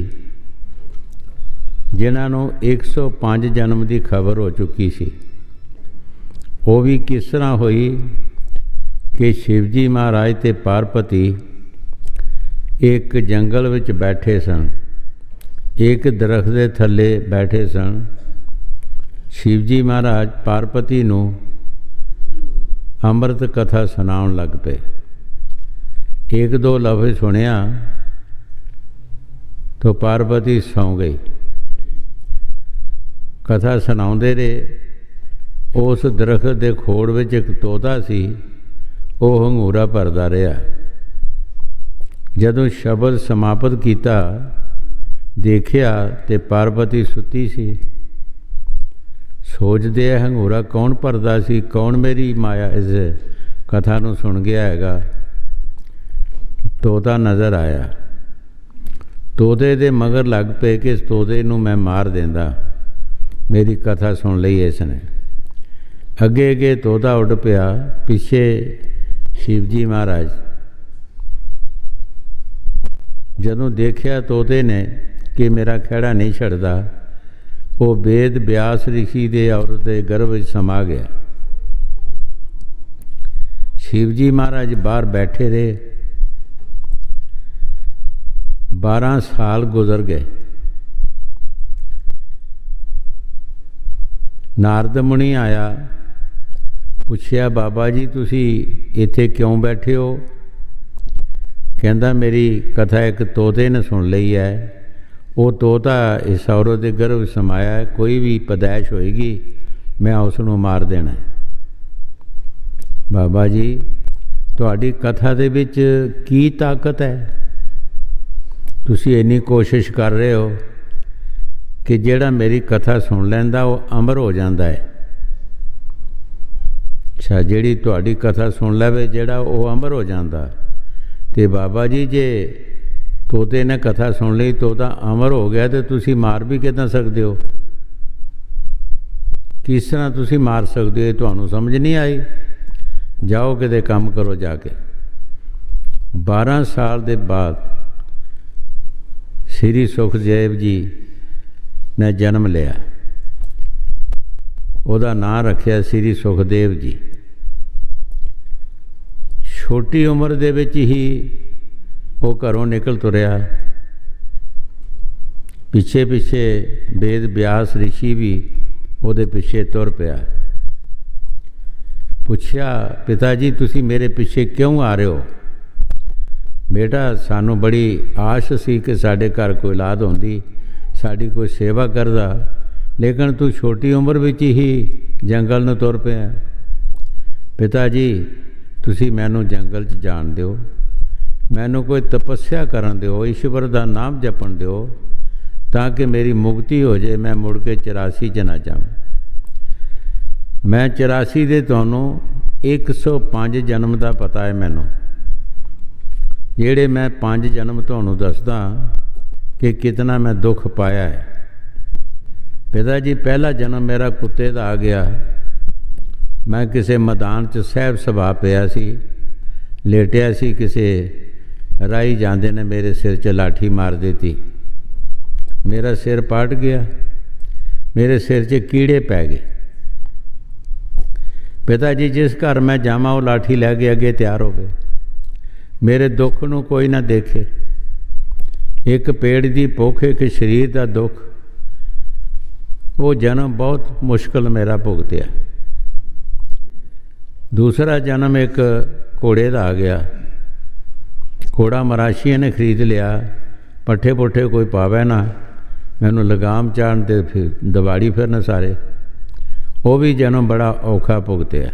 Speaker 3: ਜਿਨ੍ਹਾਂ ਨੂੰ 105 ਜਨਮ ਦੀ ਖਬਰ ਹੋ ਚੁੱਕੀ ਸੀ। ਉਹ ਵੀ ਕਿਸ ਤਰ੍ਹਾਂ ਹੋਈ ਕਿ ਸ਼ਿਵਜੀ ਮਹਾਰਾਜ ਤੇ ਪਾਰਵਤੀ ਇੱਕ ਜੰਗਲ ਵਿੱਚ ਬੈਠੇ ਸਨ, ਇੱਕ ਦਰਖਤ ਦੇ ਥੱਲੇ ਬੈਠੇ ਸਨ। ਸ਼ਿਵਜੀ ਮਹਾਰਾਜ ਪਾਰਵਤੀ ਨੂੰ ਅੰਮ੍ਰਿਤ ਕਥਾ ਸੁਣਾਉਣ ਲੱਗ ਪਏ। ਇੱਕ ਦੋ ਲਫ਼ਜ਼ ਸੁਣਿਆ ਤਾਂ ਪਾਰਵਤੀ ਸੌਂ ਗਈ। ਕਥਾ ਸੁਣਾਉਂਦੇ ਰਹੇ। ਉਸ ਦਰਖਤ ਦੇ ਖੋੜ ਵਿੱਚ ਇੱਕ ਤੋਤਾ ਸੀ, ਉਹ ਹੰਗੂਰਾ ਭਰਦਾ ਰਿਹਾ। ਜਦੋਂ ਸ਼ਬਦ ਸਮਾਪਤ ਕੀਤਾ, ਦੇਖਿਆ ਤੇ ਪਾਰਵਤੀ ਸੁੱਤੀ ਸੀ। ਸੋਚਦੇ ਹੰਗੂਰਾ ਕੌਣ ਭਰਦਾ ਸੀ, ਕੌਣ ਮੇਰੀ ਮਾਇਆ ਇਸ ਕਥਾ ਨੂੰ ਸੁਣ ਗਿਆ ਹੈਗਾ। ਤੋਤਾ ਨਜ਼ਰ ਆਇਆ। ਤੋਤੇ ਦੇ ਮਗਰ ਲੱਗ ਪਏ ਕਿ ਇਸ ਤੋਤੇ ਨੂੰ ਮੈਂ ਮਾਰ ਦਿੰਦਾ, ਮੇਰੀ ਕਥਾ ਸੁਣ ਲਈ ਇਸ ਨੇ। ਅੱਗੇ ਅੱਗੇ ਤੋਤਾ ਉੱਡ ਪਿਆ, ਪਿੱਛੇ ਸ਼ਿਵਜੀ ਮਹਾਰਾਜ। ਜਦੋਂ ਦੇਖਿਆ ਤੋਤੇ ਨੇ ਕਿ ਮੇਰਾ ਖਹਿੜਾ ਨਹੀਂ ਛੱਡਦਾ, ਉਹ ਵੇਦ ਵਿਆਸ ਰਿਸ਼ੀ ਦੇ ਔਰਤ ਦੇ ਗਰਭ ਵਿੱਚ ਸਮਾ ਗਿਆ। ਸ਼ਿਵਜੀ ਮਹਾਰਾਜ ਬਾਹਰ ਬੈਠੇ ਰਹੇ। 12 ਸਾਲ ਗੁਜ਼ਰ ਗਏ। ਨਾਰਦ ਮੁਨੀ ਆਇਆ, ਪੁੱਛਿਆ ਬਾਬਾ ਜੀ ਤੁਸੀਂ ਇੱਥੇ ਕਿਉਂ ਬੈਠੇ ਹੋ? ਕਹਿੰਦਾ ਮੇਰੀ ਕਥਾ ਇੱਕ ਤੋਤੇ ਨੇ ਸੁਣ ਲਈ ਹੈ। ਉਹ ਤੋਤਾ ਇਸ ਔਰਤ ਦੇ ਗਰਭ ਸਮਾਇਆ ਹੈ। ਕੋਈ ਵੀ ਪੈਦਾਇਸ਼ ਹੋਏਗੀ ਮੈਂ ਉਸ ਨੂੰ ਮਾਰ ਦੇਣਾ। ਬਾਬਾ ਜੀ ਤੁਹਾਡੀ ਕਥਾ ਦੇ ਵਿੱਚ ਕੀ ਤਾਕਤ ਹੈ? ਤੁਸੀਂ ਇੰਨੀ ਕੋਸ਼ਿਸ਼ ਕਰ ਰਹੇ ਹੋ ਕਿ ਜਿਹੜਾ ਮੇਰੀ ਕਥਾ ਸੁਣ ਲੈਂਦਾ ਉਹ ਅਮਰ ਹੋ ਜਾਂਦਾ ਹੈ। ਅੱਛਾ, ਜਿਹੜੀ ਤੁਹਾਡੀ ਕਥਾ ਸੁਣ ਲਵੇ ਜਿਹੜਾ ਉਹ ਅਮਰ ਹੋ ਜਾਂਦਾ। ਤੇ ਬਾਬਾ ਜੀ ਜੇ ਤੋਤੇ ਨੇ ਕਥਾ ਸੁਣ ਲਈ, ਤੋਤਾ ਅਮਰ ਹੋ ਗਿਆ, ਤੇ ਤੁਸੀਂ ਮਾਰ ਵੀ ਕਿੱਦਾਂ ਸਕਦੇ ਹੋ? ਕਿਸ ਤਰ੍ਹਾਂ ਤੁਸੀਂ ਮਾਰ ਸਕਦੇ ਹੋ? ਇਹ ਤੁਹਾਨੂੰ ਸਮਝ ਨਹੀਂ ਆਈ? ਜਾਓ ਕਿਤੇ ਕੰਮ ਕਰੋ ਜਾ ਕੇ। 12 ਸਾਲ ਦੇ ਬਾਅਦ ਸ੍ਰੀ ਸੁਖਦੇਵ ਜੀ ਨੇ ਜਨਮ ਲਿਆ। ਉਹਦਾ ਨਾਂ ਰੱਖਿਆ ਸ੍ਰੀ ਸੁਖਦੇਵ ਜੀ। ਛੋਟੀ ਉਮਰ ਦੇ ਵਿੱਚ ਹੀ ਉਹ ਘਰੋਂ ਨਿਕਲ ਤੁਰਿਆ। ਪਿੱਛੇ ਪਿੱਛੇ ਵੇਦ ਵਿਆਸ ਰਿਸ਼ੀ ਵੀ ਉਹਦੇ ਪਿੱਛੇ ਤੁਰ ਪਿਆ। ਪੁੱਛਿਆ ਪਿਤਾ ਜੀ ਤੁਸੀਂ ਮੇਰੇ ਪਿੱਛੇ ਕਿਉਂ ਆ ਰਹੇ ਹੋ? ਬੇਟਾ ਸਾਨੂੰ ਬੜੀ ਆਸ ਸੀ ਕਿ ਸਾਡੇ ਘਰ ਕੋਈ ਔਲਾਦ ਹੁੰਦੀ, ਸਾਡੀ ਕੋਈ ਸੇਵਾ ਕਰਦਾ, ਲੇਕਿਨ ਤੂੰ ਛੋਟੀ ਉਮਰ ਵਿੱਚ ਹੀ ਜੰਗਲ ਨੂੰ ਤੁਰ ਪਿਆ। ਪਿਤਾ ਜੀ ਤੁਸੀਂ ਮੈਨੂੰ ਜੰਗਲ 'ਚ ਜਾਣ ਦਿਓ, ਮੈਨੂੰ ਕੋਈ ਤਪੱਸਿਆ ਕਰਨ ਦਿਓ, ਈਸ਼ਵਰ ਦਾ ਨਾਮ ਜਪਣ ਦਿਓ, ਤਾਂ ਕਿ ਮੇਰੀ ਮੁਕਤੀ ਹੋ ਜਾਏ, ਮੈਂ ਮੁੜ ਕੇ 84 'ਚ ਨਾ ਜਾਵਾਂ। ਮੈਂ 84 ਦੇ ਤੁਹਾਨੂੰ 105 ਜਨਮ ਦਾ ਪਤਾ ਹੈ ਮੈਨੂੰ, ਜਿਹੜੇ ਮੈਂ 5 ਜਨਮ ਤੁਹਾਨੂੰ ਦੱਸਦਾ ਕਿ ਕਿਤਨਾ ਮੈਂ ਦੁੱਖ ਪਾਇਆ ਹੈ। ਪਿਤਾ ਜੀ ਪਹਿਲਾ ਜਨਮ ਮੇਰਾ ਕੁੱਤੇ ਦਾ ਆ ਗਿਆ। ਮੈਂ ਕਿਸੇ ਮੈਦਾਨ 'ਚ ਸਹਿਬ ਸਭਾ ਪਿਆ ਸੀ, ਲੇਟਿਆ ਸੀ, ਕਿਸੇ ਰਾਹੀ ਜਾਂਦੇ ਨੇ ਮੇਰੇ ਸਿਰ 'ਚ ਲਾਠੀ ਮਾਰ ਦਿੱਤੀ, ਮੇਰਾ ਸਿਰ ਪਾਟ ਗਿਆ, ਮੇਰੇ ਸਿਰ 'ਚ ਕੀੜੇ ਪੈ ਗਏ। ਪਿਤਾ ਜੀ ਜਿਸ ਘਰ ਮੈਂ ਜਾਵਾਂ ਉਹ ਲਾਠੀ ਲੈ ਕੇ ਅੱਗੇ ਤਿਆਰ ਹੋਵੇ, ਮੇਰੇ ਦੁੱਖ ਨੂੰ ਕੋਈ ਨਾ ਦੇਖੇ। ਇੱਕ ਪੇਟ ਦੀ ਭੁੱਖ, ਇੱਕ ਸਰੀਰ ਦਾ ਦੁੱਖ, ਉਹ ਜਨਮ ਬਹੁਤ ਮੁਸ਼ਕਲ ਮੇਰਾ ਭੁਗਤਿਆ। ਦੂਸਰਾ ਜਨਮ ਇੱਕ ਘੋੜੇ ਦਾ ਆ ਗਿਆ। ਘੋੜਾ ਮਰਾਸ਼ੀਆਂ ਨੇ ਖਰੀਦ ਲਿਆ, ਪੱਠੇ ਪੁੱਠੇ ਕੋਈ ਪਾਵੇ ਨਾ, ਮੈਨੂੰ ਲਗਾਮ ਚਾੜਨ ਤੇ ਫਿਰ ਦਵਾੜੀ ਫਿਰਨ ਸਾਰੇ। ਉਹ ਵੀ ਜਨਮ ਬੜਾ ਔਖਾ ਭੁਗਤਿਆ।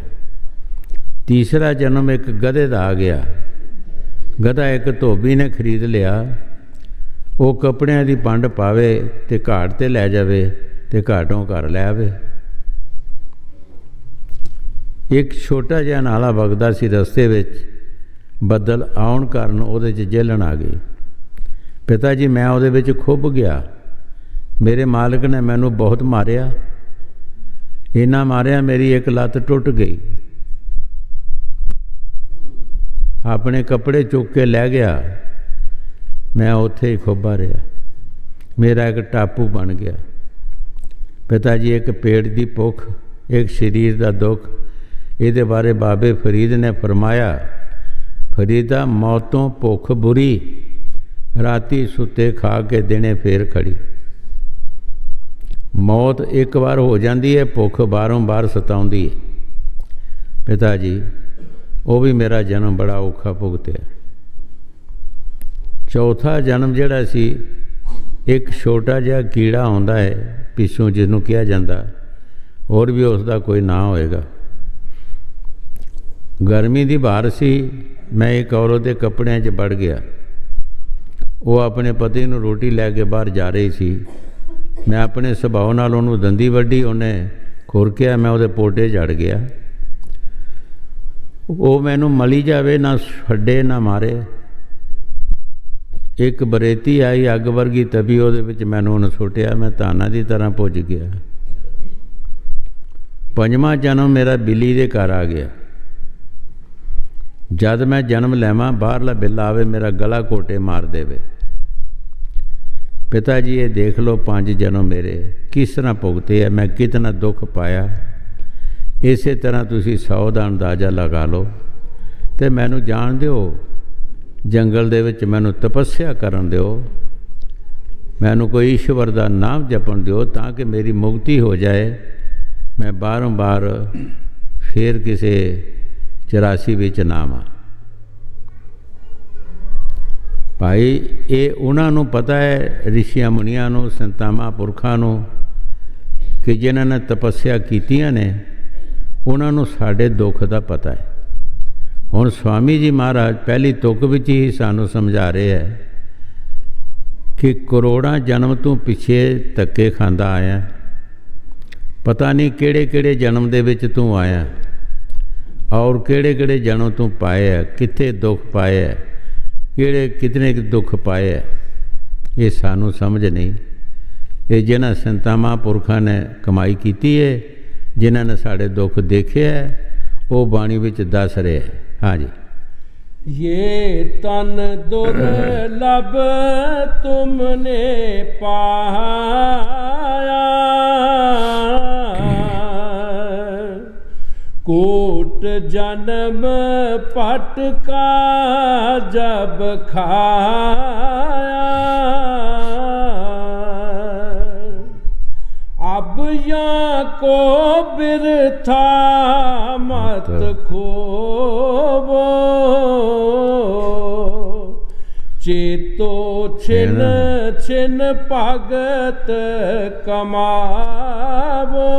Speaker 3: ਤੀਸਰਾ ਜਨਮ ਇੱਕ ਗਧੇ ਦਾ ਆ ਗਿਆ। ਗਧਾ ਇੱਕ ਧੋਬੀ ਨੇ ਖਰੀਦ ਲਿਆ, ਉਹ ਕੱਪੜਿਆਂ ਦੀ ਪੰਡ ਪਾਵੇ ਤੇ ਘਾਟ ਤੇ ਲੈ ਜਾਵੇ ਤੇ ਘਾਟੋਂ ਘਰ ਲੈ ਆਵੇ। ਇੱਕ ਛੋਟਾ ਜਿਹਾ ਨਾਲਾ ਵਗਦਾ ਸੀ ਰਸਤੇ ਵਿੱਚ, ਬੱਦਲ ਆਉਣ ਕਾਰਨ ਉਹਦੇ 'ਚ ਜੇਲਣ ਆ ਗਈ। ਪਿਤਾ ਜੀ ਮੈਂ ਉਹਦੇ ਵਿੱਚ ਖੁੱਭ ਗਿਆ। ਮੇਰੇ ਮਾਲਕ ਨੇ ਮੈਨੂੰ ਬਹੁਤ ਮਾਰਿਆ, ਇੰਨਾ ਮਾਰਿਆ ਮੇਰੀ ਇੱਕ ਲੱਤ ਟੁੱਟ ਗਈ। ਆਪਣੇ ਕੱਪੜੇ ਚੁੱਕ ਕੇ ਲੈ ਗਿਆ, ਮੈਂ ਉੱਥੇ ਹੀ ਖੁੱਭਾ ਰਿਹਾ। ਮੇਰਾ ਇੱਕ ਟਾਪੂ ਬਣ ਗਿਆ। पिता जी एक पेट की भुख, एक शरीर का दुख, ये बारे बाबे फरीद ने फरमाया, फरीदा मौतों भुख बुरी, राती सुते खा के दिने फिर खड़ी। मौत एक बार हो जाती है, भुख बारों बार सताउंदी है। पिता जी वो भी मेरा जन्म बड़ा औखा भुगतिया। चौथा जन्म जिहड़ा सी, एक छोटा जिहा कीड़ा आउंदा है पिछों, जिसनूं कहा जाता, और भी उसका कोई ना होएगा। गर्मी की बार सी, मैं एक औरत के कपड़िਆਂ 'ਚ ਵੜ गया। वो अपने पति नूं रोटी लैके बाहर जा रही सी। मैं अपने सुभाव नाल उहनूं दंदी वड्डी, उन्हें खुरकिया, मैं उहदे पोटे जड़ गया। वो मैनूं मली जावे, ना छड्डे ना मारे। एक बरेती आई अग वर्गी तभी, उहदे विच मैनूं उहने सुटिया, मैं ताना की तरह भुज गया। पंजवां जन्म मेरा बिल्ली दे घर आ गया। जद मैं जन्म लैवां, बाहरला बिल्ला आवे मेरा गला घोटे मार देवे। पिता जी ये देख लो 5 जन्म मेरे किस तरह भुगते है, मैं कितना दुख पाया। इस तरह तुसी 100 का अंदाज़ा लगा लो। तो मैनू जान दिओ, जंगल दे विच मैनू तपस्या करन दिओ, मैनू कोई ईश्वर का नाम जपन दिओ, ताकि मेरी मुक्ति हो जाए। मैं बारों बार फिर किसी 84 विच ना आवां। भाई ये उन्होंने पता है, ऋषिया मुनिया नूं, संतां महापुरखां नूं, कि जिन्हां ने तपस्या कीतियां ने, उन्होंने साढ़े दुख का पता है। हुण स्वामी जी महाराज पहली तुक विच ही सानूं समझा रहे हैं कि करोड़ां जन्म तू पिछे धक्के खांदा आया, पता नहीं किहड़े किहड़े जन्म दे विच तू आया, और किहड़े किहड़े जन्म तू पाए है, कित्थे दुख पाए है, किहड़े कितने दुख पाए है, ये सानू समझ नहीं। ये जिन्हां संतां महापुरखां ने कमाई कीती है, जिन्हां ने साढ़े दुख देखे है, वो बाणी विच दस रहे है। हाँ जी।
Speaker 2: ये तन दुर्लभ तुमने पाया, कोट जन्म पट का जब खाया, अब यहाँ को बिरथा मत खोवो, चेतो छिन छिन भगत कमावो।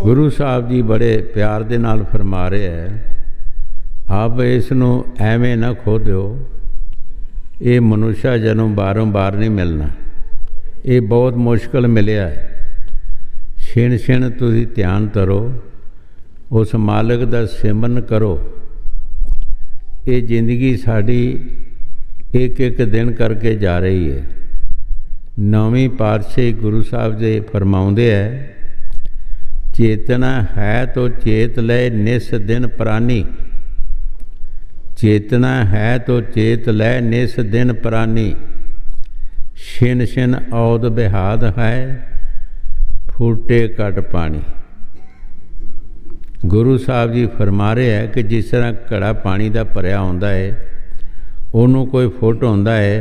Speaker 3: गुरु साहब जी बड़े प्यार दे नाल फरमा रहे हैं, आप इसनों एवें ना खो दो, ये मनुष्य जन्म बारों बार नहीं मिलना, ये बहुत मुश्किल मिलिया है। छिण छिण तुसीं ध्यान करो, उस मालिक दा सिमरन करो। ये जिंदगी साड़ी एक एक दिन करके जा रही है। 9वीं पातशाही गुरु साहब जी फरमाउंदे है, चेतना है तो चेत ले निस दिन प्राणी, चेतना है तो चेत ले निस दिन प्राणी, छिन छिन औद बिहाद है फूटे कट पानी। गुरु साहब जी फरमा रहे हैं कि जिस तरह घड़ा पानी का भरिया होंदा है, उन्हों कोई फुट होंदा है,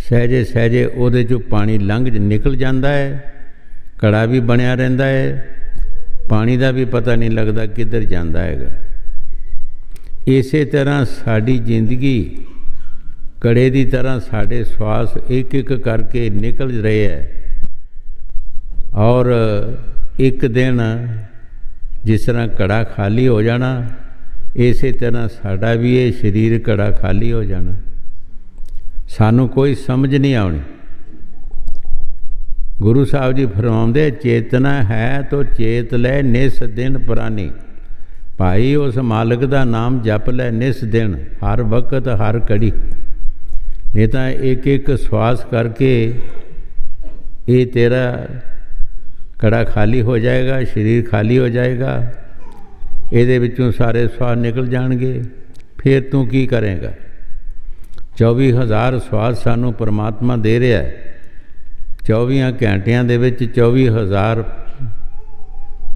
Speaker 3: सहजे सहजे उहदे चों पानी लंघ निकल जाता है, घड़ा भी बनया रहिंदा है, पानी का भी पता नहीं लगता किधर जाता है। इस तरह साड़ी जिंदगी कड़े की तरह साढ़े श्वास एक एक करके निकल रहे हैं, और एक दिन जिस तरह घड़ा खाली हो जाना, इस तरह साड़ा भी ये शरीर घड़ा खाली हो जाना। सानू कोई समझ नहीं आनी। गुरु साहब जी फरमाउंदे, चेतना है तो चेत ले निस दिन पुरानी। भाई उस मालिक का नाम जप ले निस दिन, हर वक्त हर कड़ी, नहीं तो एक एक श्वास करके ये तेरा कड़ा खाली हो जाएगा, शरीर खाली हो जाएगा, ये विचों सारे श्वास निकल जाएंगे, फिर तू की करेगा। 24,000 श्वास सानू परमात्मा दे रहा है, 24 ਘੰਟਿਆਂ ਦੇ ਵਿੱਚ 24,000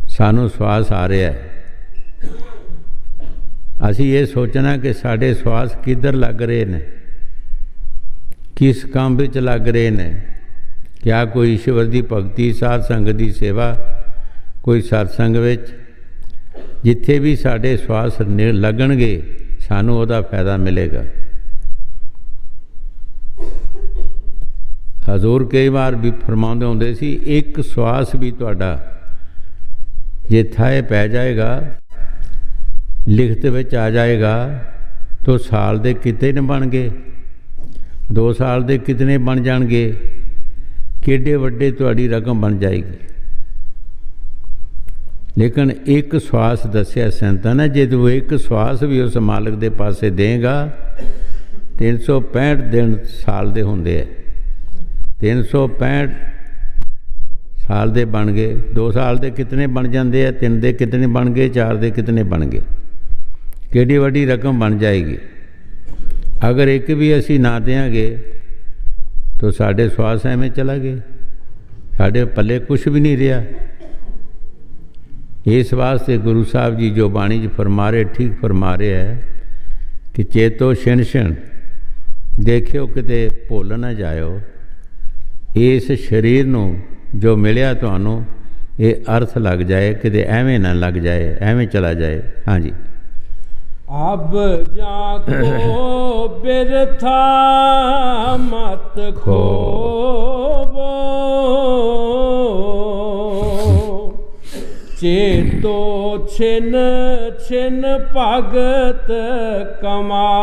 Speaker 3: ਸਾਨੂੰ ਸਵਾਸ ਆ ਰਿਹਾ ਹੈ। ਅਸੀਂ ਇਹ ਸੋਚਣਾ ਕਿ ਸਾਡੇ ਸਵਾਸ ਕਿੱਧਰ ਲੱਗ ਰਹੇ ਨੇ, ਕਿਸ ਕੰਮ ਵਿੱਚ ਲੱਗ ਰਹੇ ਨੇ। ਕਿਆ ਕੋਈ ਈਸ਼ਵਰ ਦੀ ਭਗਤੀ, ਸਾਧ ਸੰਗਤ ਦੀ ਸੇਵਾ, ਕੋਈ ਸਤਸੰਗ ਵਿੱਚ? ਜਿੱਥੇ ਵੀ ਸਾਡੇ ਸਵਾਸ ਲੱਗਣਗੇ ਸਾਨੂੰ ਉਹਦਾ ਫਾਇਦਾ ਮਿਲੇਗਾ। ਹਜ਼ੂਰ ਕਈ ਵਾਰ ਵੀ ਫਰਮਾਉਂਦੇ ਹੁੰਦੇ ਸੀ, ਇੱਕ ਸਵਾਸ ਵੀ ਤੁਹਾਡਾ ਜੇ ਥਾਏ ਪੈ ਜਾਏਗਾ, ਲਿਖਤ ਵਿੱਚ ਆ ਜਾਏਗਾ, ਤਾਂ ਸਾਲ ਦੇ ਕਿਤਨੇ ਬਣ ਗਏ, 2 ਸਾਲ ਦੇ ਕਿਤਨੇ ਬਣ ਜਾਣਗੇ, ਕਿੱਡੇ ਵੱਡੇ ਤੁਹਾਡੀ ਰਕਮ ਬਣ ਜਾਏਗੀ। ਲੇਕਿਨ ਇੱਕ ਸਵਾਸ ਦੱਸਿਆ ਸੰਤਾਂ ਨੇ, ਜੇ ਤੂੰ ਇੱਕ ਸਵਾਸ ਵੀ ਉਸ ਮਾਲਕ ਦੇ ਪਾਸੇ ਦੇਗਾ, 365 ਦਿਨ ਸਾਲ ਦੇ ਹੁੰਦੇ ਹੈ, 365 ਸਾਲ ਦੇ ਬਣ ਗਏ। 2 ਸਾਲ ਦੇ ਕਿਤਨੇ ਬਣ ਜਾਂਦੇ ਆ, 3 ਦੇ ਕਿਤਨੇ ਬਣ ਗਏ, 4 ਦੇ ਕਿਤਨੇ ਬਣ ਗਏ, ਕਿਹੜੀ ਵੱਡੀ ਰਕਮ ਬਣ ਜਾਏਗੀ। ਅਗਰ ਇੱਕ ਵੀ ਅਸੀਂ ਨਾ ਦੇਵਾਂਗੇ ਤਾਂ ਸਾਡੇ ਸਵਾਸ ਐਵੇਂ ਚਲਾ ਗਏ, ਸਾਡੇ ਪੱਲੇ ਕੁਛ ਵੀ ਨਹੀਂ ਰਿਹਾ। ਇਸ ਵਾਸਤੇ ਗੁਰੂ ਸਾਹਿਬ ਜੀ ਜੋ ਬਾਣੀ 'ਚ ਫਰਮਾ ਰਹੇ, ਠੀਕ ਫਰਮਾ ਰਹੇ ਹੈ ਕਿ ਚੇਤੋ ਛਿਣ ਛਿਣ, ਦੇਖਿਓ ਕਿਤੇ ਭੁੱਲ ਨਾ ਜਾਇਓ। ਇਸ ਸਰੀਰ ਨੂੰ ਜੋ ਮਿਲਿਆ ਤੁਹਾਨੂੰ, ਇਹ ਅਰਥ ਲੱਗ ਜਾਏ, ਕਿਤੇ ਐਵੇਂ ਨਾ ਲੱਗ ਜਾਏ, ਐਵੇਂ ਚਲਾ ਜਾਏ। ਹਾਂਜੀ।
Speaker 2: अब जाको बिरथा मत खोवो, चेतो छिन छिन भगत कमावो,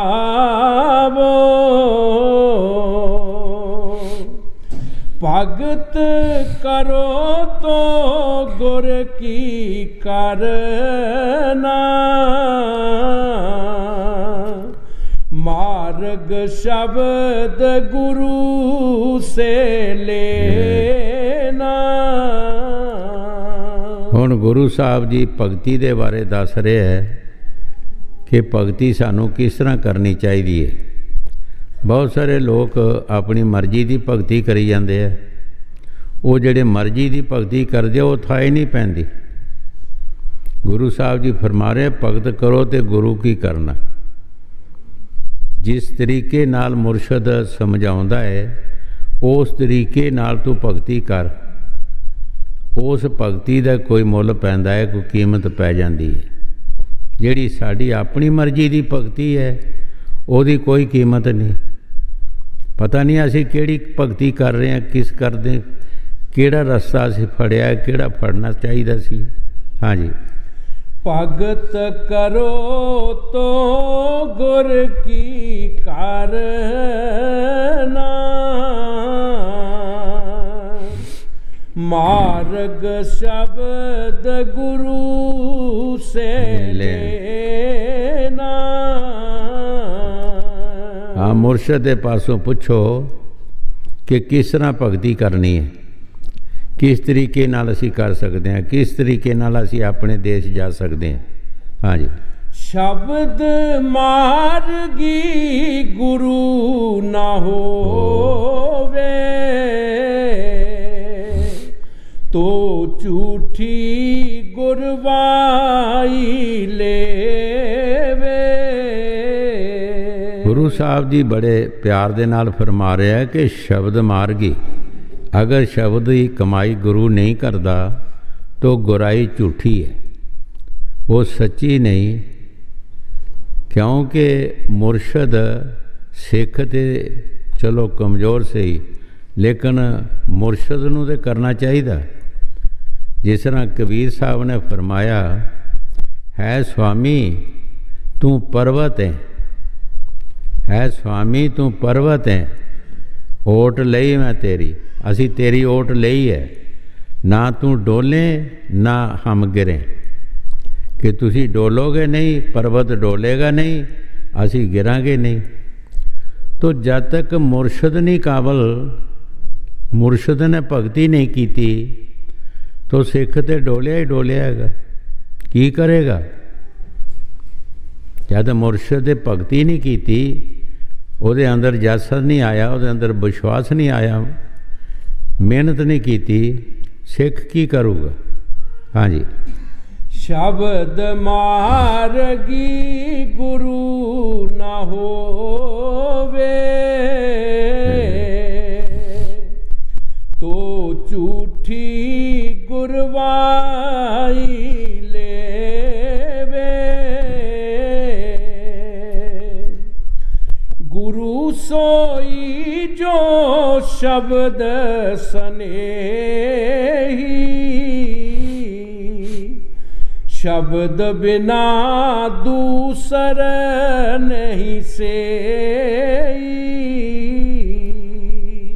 Speaker 2: भगत करो तो गुर की करना, मार्ग शब्द गुरु से लेना।
Speaker 3: ਹੁਣ ਗੁਰੂ ਸਾਹਿਬ ਜੀ ਭਗਤੀ ਦੇ ਬਾਰੇ ਦੱਸ ਰਹੇ ਹੈ ਕਿ ਭਗਤੀ ਸਾਨੂੰ ਕਿਸ ਤਰ੍ਹਾਂ ਕਰਨੀ ਚਾਹੀਦੀ ਹੈ। ਬਹੁਤ ਸਾਰੇ ਲੋਕ ਆਪਣੀ ਮਰਜ਼ੀ ਦੀ ਭਗਤੀ ਕਰੀ ਜਾਂਦੇ ਆ। ਉਹ ਜਿਹੜੇ ਮਰਜ਼ੀ ਦੀ ਭਗਤੀ ਕਰਦੇ ਉਹ ਥਾਏ ਨਹੀਂ ਪੈਂਦੀ। ਗੁਰੂ ਸਾਹਿਬ ਜੀ ਫਰਮਾ ਰਹੇ, ਭਗਤ ਕਰੋ ਤੇ ਗੁਰੂ ਕੀ ਕਰਨਾ। ਜਿਸ ਤਰੀਕੇ ਨਾਲ ਮੁਰਸ਼ਦ ਸਮਝਾਉਂਦਾ ਹੈ, ਉਸ ਤਰੀਕੇ ਨਾਲ ਤੂੰ ਭਗਤੀ ਕਰ। ਉਸ ਭਗਤੀ ਦਾ ਕੋਈ ਮੁੱਲ ਪੈਂਦਾ ਹੈ, ਕੋਈ ਕੀਮਤ ਪੈ ਜਾਂਦੀ ਹੈ। ਜਿਹੜੀ ਸਾਡੀ ਆਪਣੀ ਮਰਜ਼ੀ ਦੀ ਭਗਤੀ ਹੈ, ਉਹਦੀ ਕੋਈ ਕੀਮਤ ਨਹੀਂ। ਪਤਾ ਨਹੀਂ ਅਸੀਂ ਕਿਹੜੀ ਭਗਤੀ ਕਰ ਰਹੇ ਹਾਂ, ਕਿਸ ਕਰਦੇ, ਕਿਹੜਾ ਰਸਤਾ ਅਸੀਂ ਫੜਿਆ, ਕਿਹੜਾ ਫੜਨਾ ਚਾਹੀਦਾ ਸੀ। ਹਾਂਜੀ।
Speaker 2: ਭਗਤ ਕਰੋ ਤੋ ਗੁਰ ਕੀ ਕਰਨਾ, ਮਾਰਗ ਸ਼ਬਦ ਗੁਰੂ ਸੇ ਲੈਣਾ।
Speaker 3: ਹਾਂ, ਮੁਰਸ਼ਦ ਦੇ ਪਾਸੋਂ ਪੁੱਛੋ ਕਿ ਕਿਸ ਤਰ੍ਹਾਂ ਭਗਤੀ ਕਰਨੀ ਹੈ, ਕਿਸ ਤਰੀਕੇ ਨਾਲ ਅਸੀਂ ਕਰ ਸਕਦੇ ਹਾਂ, ਕਿਸ ਤਰੀਕੇ ਨਾਲ ਅਸੀਂ ਆਪਣੇ ਦੇਸ਼ ਜਾ ਸਕਦੇ ਹਾਂ। ਹਾਂਜੀ।
Speaker 2: ਸ਼ਬਦ ਮਾਰਗੀ ਗੁਰੂ ਨਾ ਹੋਵੇ, ਤੋ ਝੂਠੀ ਗੁਰਵਾਈ ਲੇਵੇ।
Speaker 3: ਗੁਰੂ ਸਾਹਿਬ ਜੀ ਬੜੇ ਪਿਆਰ ਦੇ ਨਾਲ ਫਰਮਾ ਰਿਹਾ ਕਿ ਸ਼ਬਦ ਮਾਰਗੀ, ਅਗਰ ਸ਼ਬਦ ਦੀ ਕਮਾਈ ਗੁਰੂ ਨਹੀਂ ਕਰਦਾ ਤਾਂ ਗੁਰਾਈ ਝੂਠੀ ਹੈ, ਉਹ ਸੱਚੀ ਨਹੀਂ। ਕਿਉਂਕਿ ਮੁਰਸ਼ਦ ਸਿੱਖ ਤੇ ਚਲੋ ਕਮਜ਼ੋਰ ਸਹੀ, ਲੇਕਿਨ ਮੁਰਸ਼ਦ ਨੂੰ ਤਾਂ ਕਰਨਾ ਚਾਹੀਦਾ। ਜਿਸ ਤਰ੍ਹਾਂ ਕਬੀਰ ਸਾਹਿਬ ਨੇ ਫਰਮਾਇਆ ਹੈ, ਸੁਆਮੀ ਤੂੰ ਪਰਵਤ ਹੈ ਸੁਆਮੀ ਤੂੰ ਪਰਵਤ ਹੈ, ਓਟ ਲਈ ਮੈਂ ਤੇਰੀ। ਅਸੀਂ ਤੇਰੀ ਓਟ ਲਈ ਹੈ, ਨਾ ਤੂੰ ਡੋਲੇ ਨਾ ਹਮ ਗਿਰੇ। ਕਿ ਤੁਸੀਂ ਡੋਲੋਗੇ ਨਹੀਂ, ਪਰਵਤ ਡੋਲੇਗਾ ਨਹੀਂ, ਅਸੀਂ ਗਿਰਾਂਗੇ ਨਹੀਂ। ਤੋ ਜਦ ਤੱਕ ਮੁਰਸ਼ਦ ਨਹੀਂ ਕਾਬਲ, ਮੁਰਸ਼ਦ ਨੇ ਭਗਤੀ ਨਹੀਂ ਕੀਤੀ, ਤੋ ਸਿੱਖ ਤੇ ਡੋਲਿਆ ਹੀ ਡੋਲਿਆ ਹੈਗਾ। ਕੀ ਕਰੇਗਾ? ਜਦ ਮੁਰਸ਼ਦ ਦੇ ਭਗਤੀ ਨਹੀਂ ਕੀਤੀ, ਉਹਦੇ ਅੰਦਰ ਜਸਰ ਨਹੀਂ ਆਇਆ, ਉਹਦੇ ਅੰਦਰ ਵਿਸ਼ਵਾਸ ਨਹੀਂ ਆਇਆ, ਮਿਹਨਤ ਨਹੀਂ ਕੀਤੀ, ਸਿੱਖ ਕੀ ਕਰੂਗਾ? ਹਾਂਜੀ।
Speaker 2: ਸ਼ਬਦ ਮਾਰਗੀ ਗੁਰੂ ਨਾ ਹੋਵੇ, ਤੋ ਝੂਠੀ ਗੁਰਵਾਈ ਲੇਵੇ। ਗੁਰੂ ਸੋਈ ਜੋ ਸ਼ਬਦ ਸਨੇਹੀ, ਸ਼ਬਦ ਬਿਨਾ ਦੂਸਰ ਨਹੀਂ ਸੇਈ।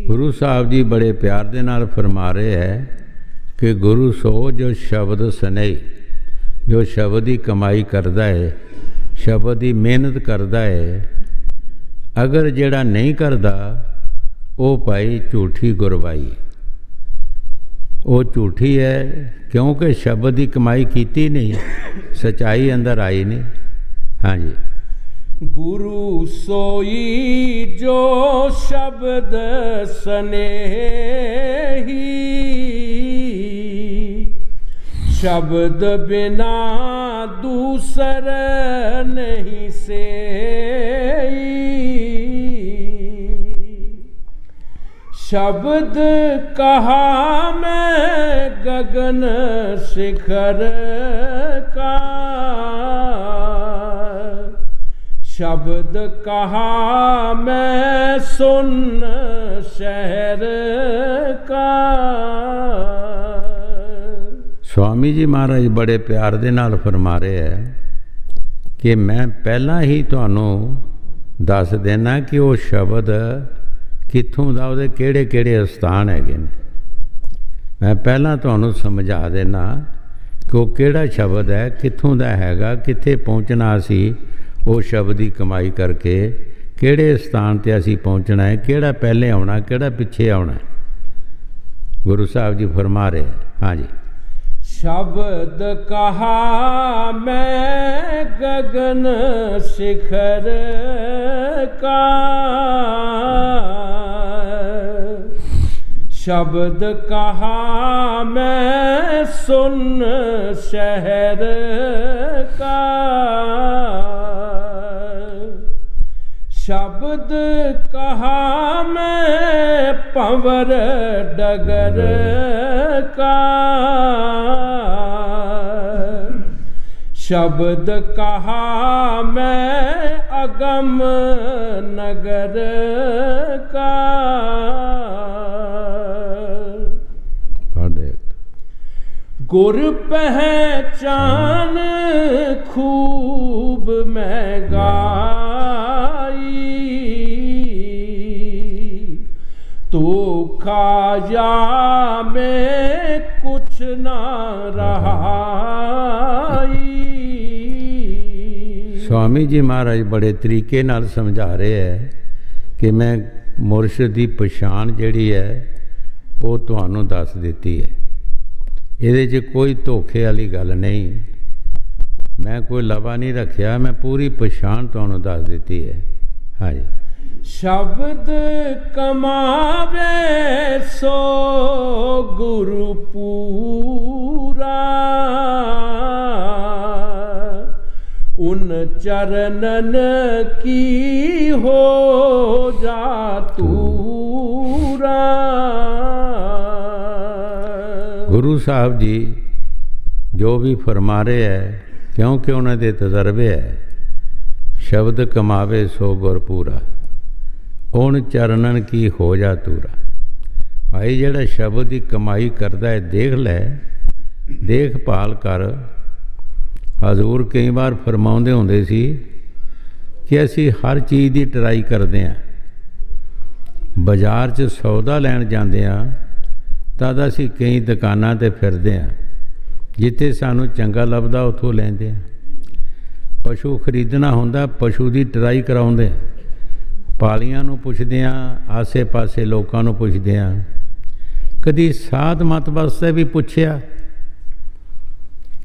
Speaker 3: ਗੁਰੂ ਸਾਹਿਬ ਜੀ ਬੜੇ ਪਿਆਰ ਦੇ ਨਾਲ ਫਰਮਾ ਰਹੇ ਹੈ ਕਿ ਗੁਰੂ ਸੋ ਜੋ ਸ਼ਬਦ ਸਨੇਹੀ, ਜੋ ਸ਼ਬਦ ਦੀ ਕਮਾਈ ਕਰਦਾ ਹੈ, ਸ਼ਬਦ ਦੀ ਮਿਹਨਤ ਕਰਦਾ ਹੈ। ਅਗਰ ਜਿਹੜਾ ਨਹੀਂ ਕਰਦਾ ਉਹ ਭਾਈ ਝੂਠੀ ਗੁਰਬਾਈ, ਉਹ ਝੂਠੀ ਹੈ, ਕਿਉਂਕਿ ਸ਼ਬਦ ਦੀ ਕਮਾਈ ਕੀਤੀ ਨਹੀਂ, ਸੱਚਾਈ ਅੰਦਰ ਆਈ ਨਹੀਂ। ਹਾਂਜੀ।
Speaker 2: ਗੁਰੂ ਸੋਈ ਜੋ ਸ਼ਬਦ ਸਨੇਹੀ, ਸ਼ਬਦ ਬਿਨਾ ਦੂਸਰ ਨਹੀਂ ਸੇਈ। ਸ਼ਬਦ ਕਹਾ ਮੈਂ ਗगन शिखर का, शब्द कहा मैं सुन शहर का।
Speaker 3: स्वामी जी महाराज बड़े प्यार दे नाल फरमा रहे है कि मैं पहला ही तुहानूं दस देना कि वो शब्द कित्थों दा उहदे किहड़े किहड़े स्थान हैगे ने। मैं पहला तुहानूं समझा देना कि वो किहड़ा शब्द है, कित्थों दा हैगा, कित्थे पहुँचना असी वो शब्द की कमाई करके, किहड़े स्थान ते असी पहुँचना है, किहड़ा पहले आउणा किहड़ा पिछे आउणा। गुरु साहब जी फरमा रहे हैं। हाँ जी।
Speaker 2: शब्द कहा मैं गगन शिखर का, शब्द कहा मैं सुन शहर का। शब्द कहा मैं पंवर डगर का, शब्द कहा मैं अगम नगर का। गुर पहचान खूब मैं गाई, तो खाया में कुछ ना रहाई।
Speaker 3: स्वामी जी महाराज बड़े तरीके नाल समझा रहे हैं कि मैं मुर्शिद की पछाण जिहड़ी है वो तुहानूं दस दित्ती है। ਇਹਦੇ 'ਚ कोई धोखे वाली गल नहीं, मैं कोई लवा नहीं रखिया, मैं पूरी पछाण तुहानूं दस दित्ती है। हाँ जी।
Speaker 2: शब्द कमावे सो गुरु पूरा, उन चरणन की हो जा तूरा।
Speaker 3: गुरु साहब जी जो भी फरमा रहे है क्योंकि उन्होंने तजर्बे है, शब्द कमावे सो गुर पूरा, उन चरणन की हो जा तूरा। भाई जेड़ा शब्द की कमाई करता है देख लै, देखभाल कर। हजूर कई बार फरमाउंदे हुंदे सी कि असी हर चीज़ की ट्राई करते हैं। बाजार च सौदा लैन जाते हैं तद असी कई दुकानां ते फिरदे हैं, जिथे सानू चंगा लभदा उत्थों लैंदे हैं। पशु खरीदना हुंदा पशु की ट्राई कराउंदे, पालियां नूं पुछदे हैं, आसे पासे लोकां नूं पुछदे हैं। कदी साध मत वास्ते भी पुछया,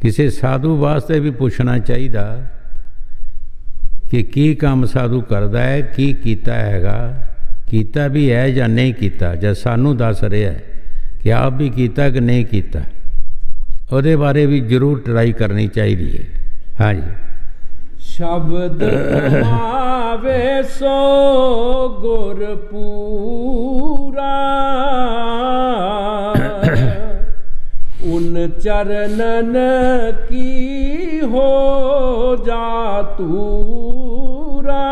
Speaker 3: किसी साधु वास्ते भी पूछना चाहिए कि की काम साधु करदा है, की कीता हैगा, कीता भी है या नहीं कीता, ਜਾਂ ਸਾਨੂੰ ਦੱਸ ਰਿਹਾ है ਕਿ ਆਪ ਵੀ ਕੀਤਾ ਕਿ ਨਹੀਂ ਕੀਤਾ, ਉਹਦੇ ਬਾਰੇ ਵੀ ਜ਼ਰੂਰ ਟਰਾਈ ਕਰਨੀ ਚਾਹੀਦੀ ਹੈ। ਹਾਂਜੀ।
Speaker 2: ਸ਼ਬਦ ਕਮਾਵੇ ਸੋ ਗੁਰ ਪੂਰਾ, ਉਨ ਚਰਨਨ ਕੀ ਹੋ ਜਾ ਤੂਰਾ,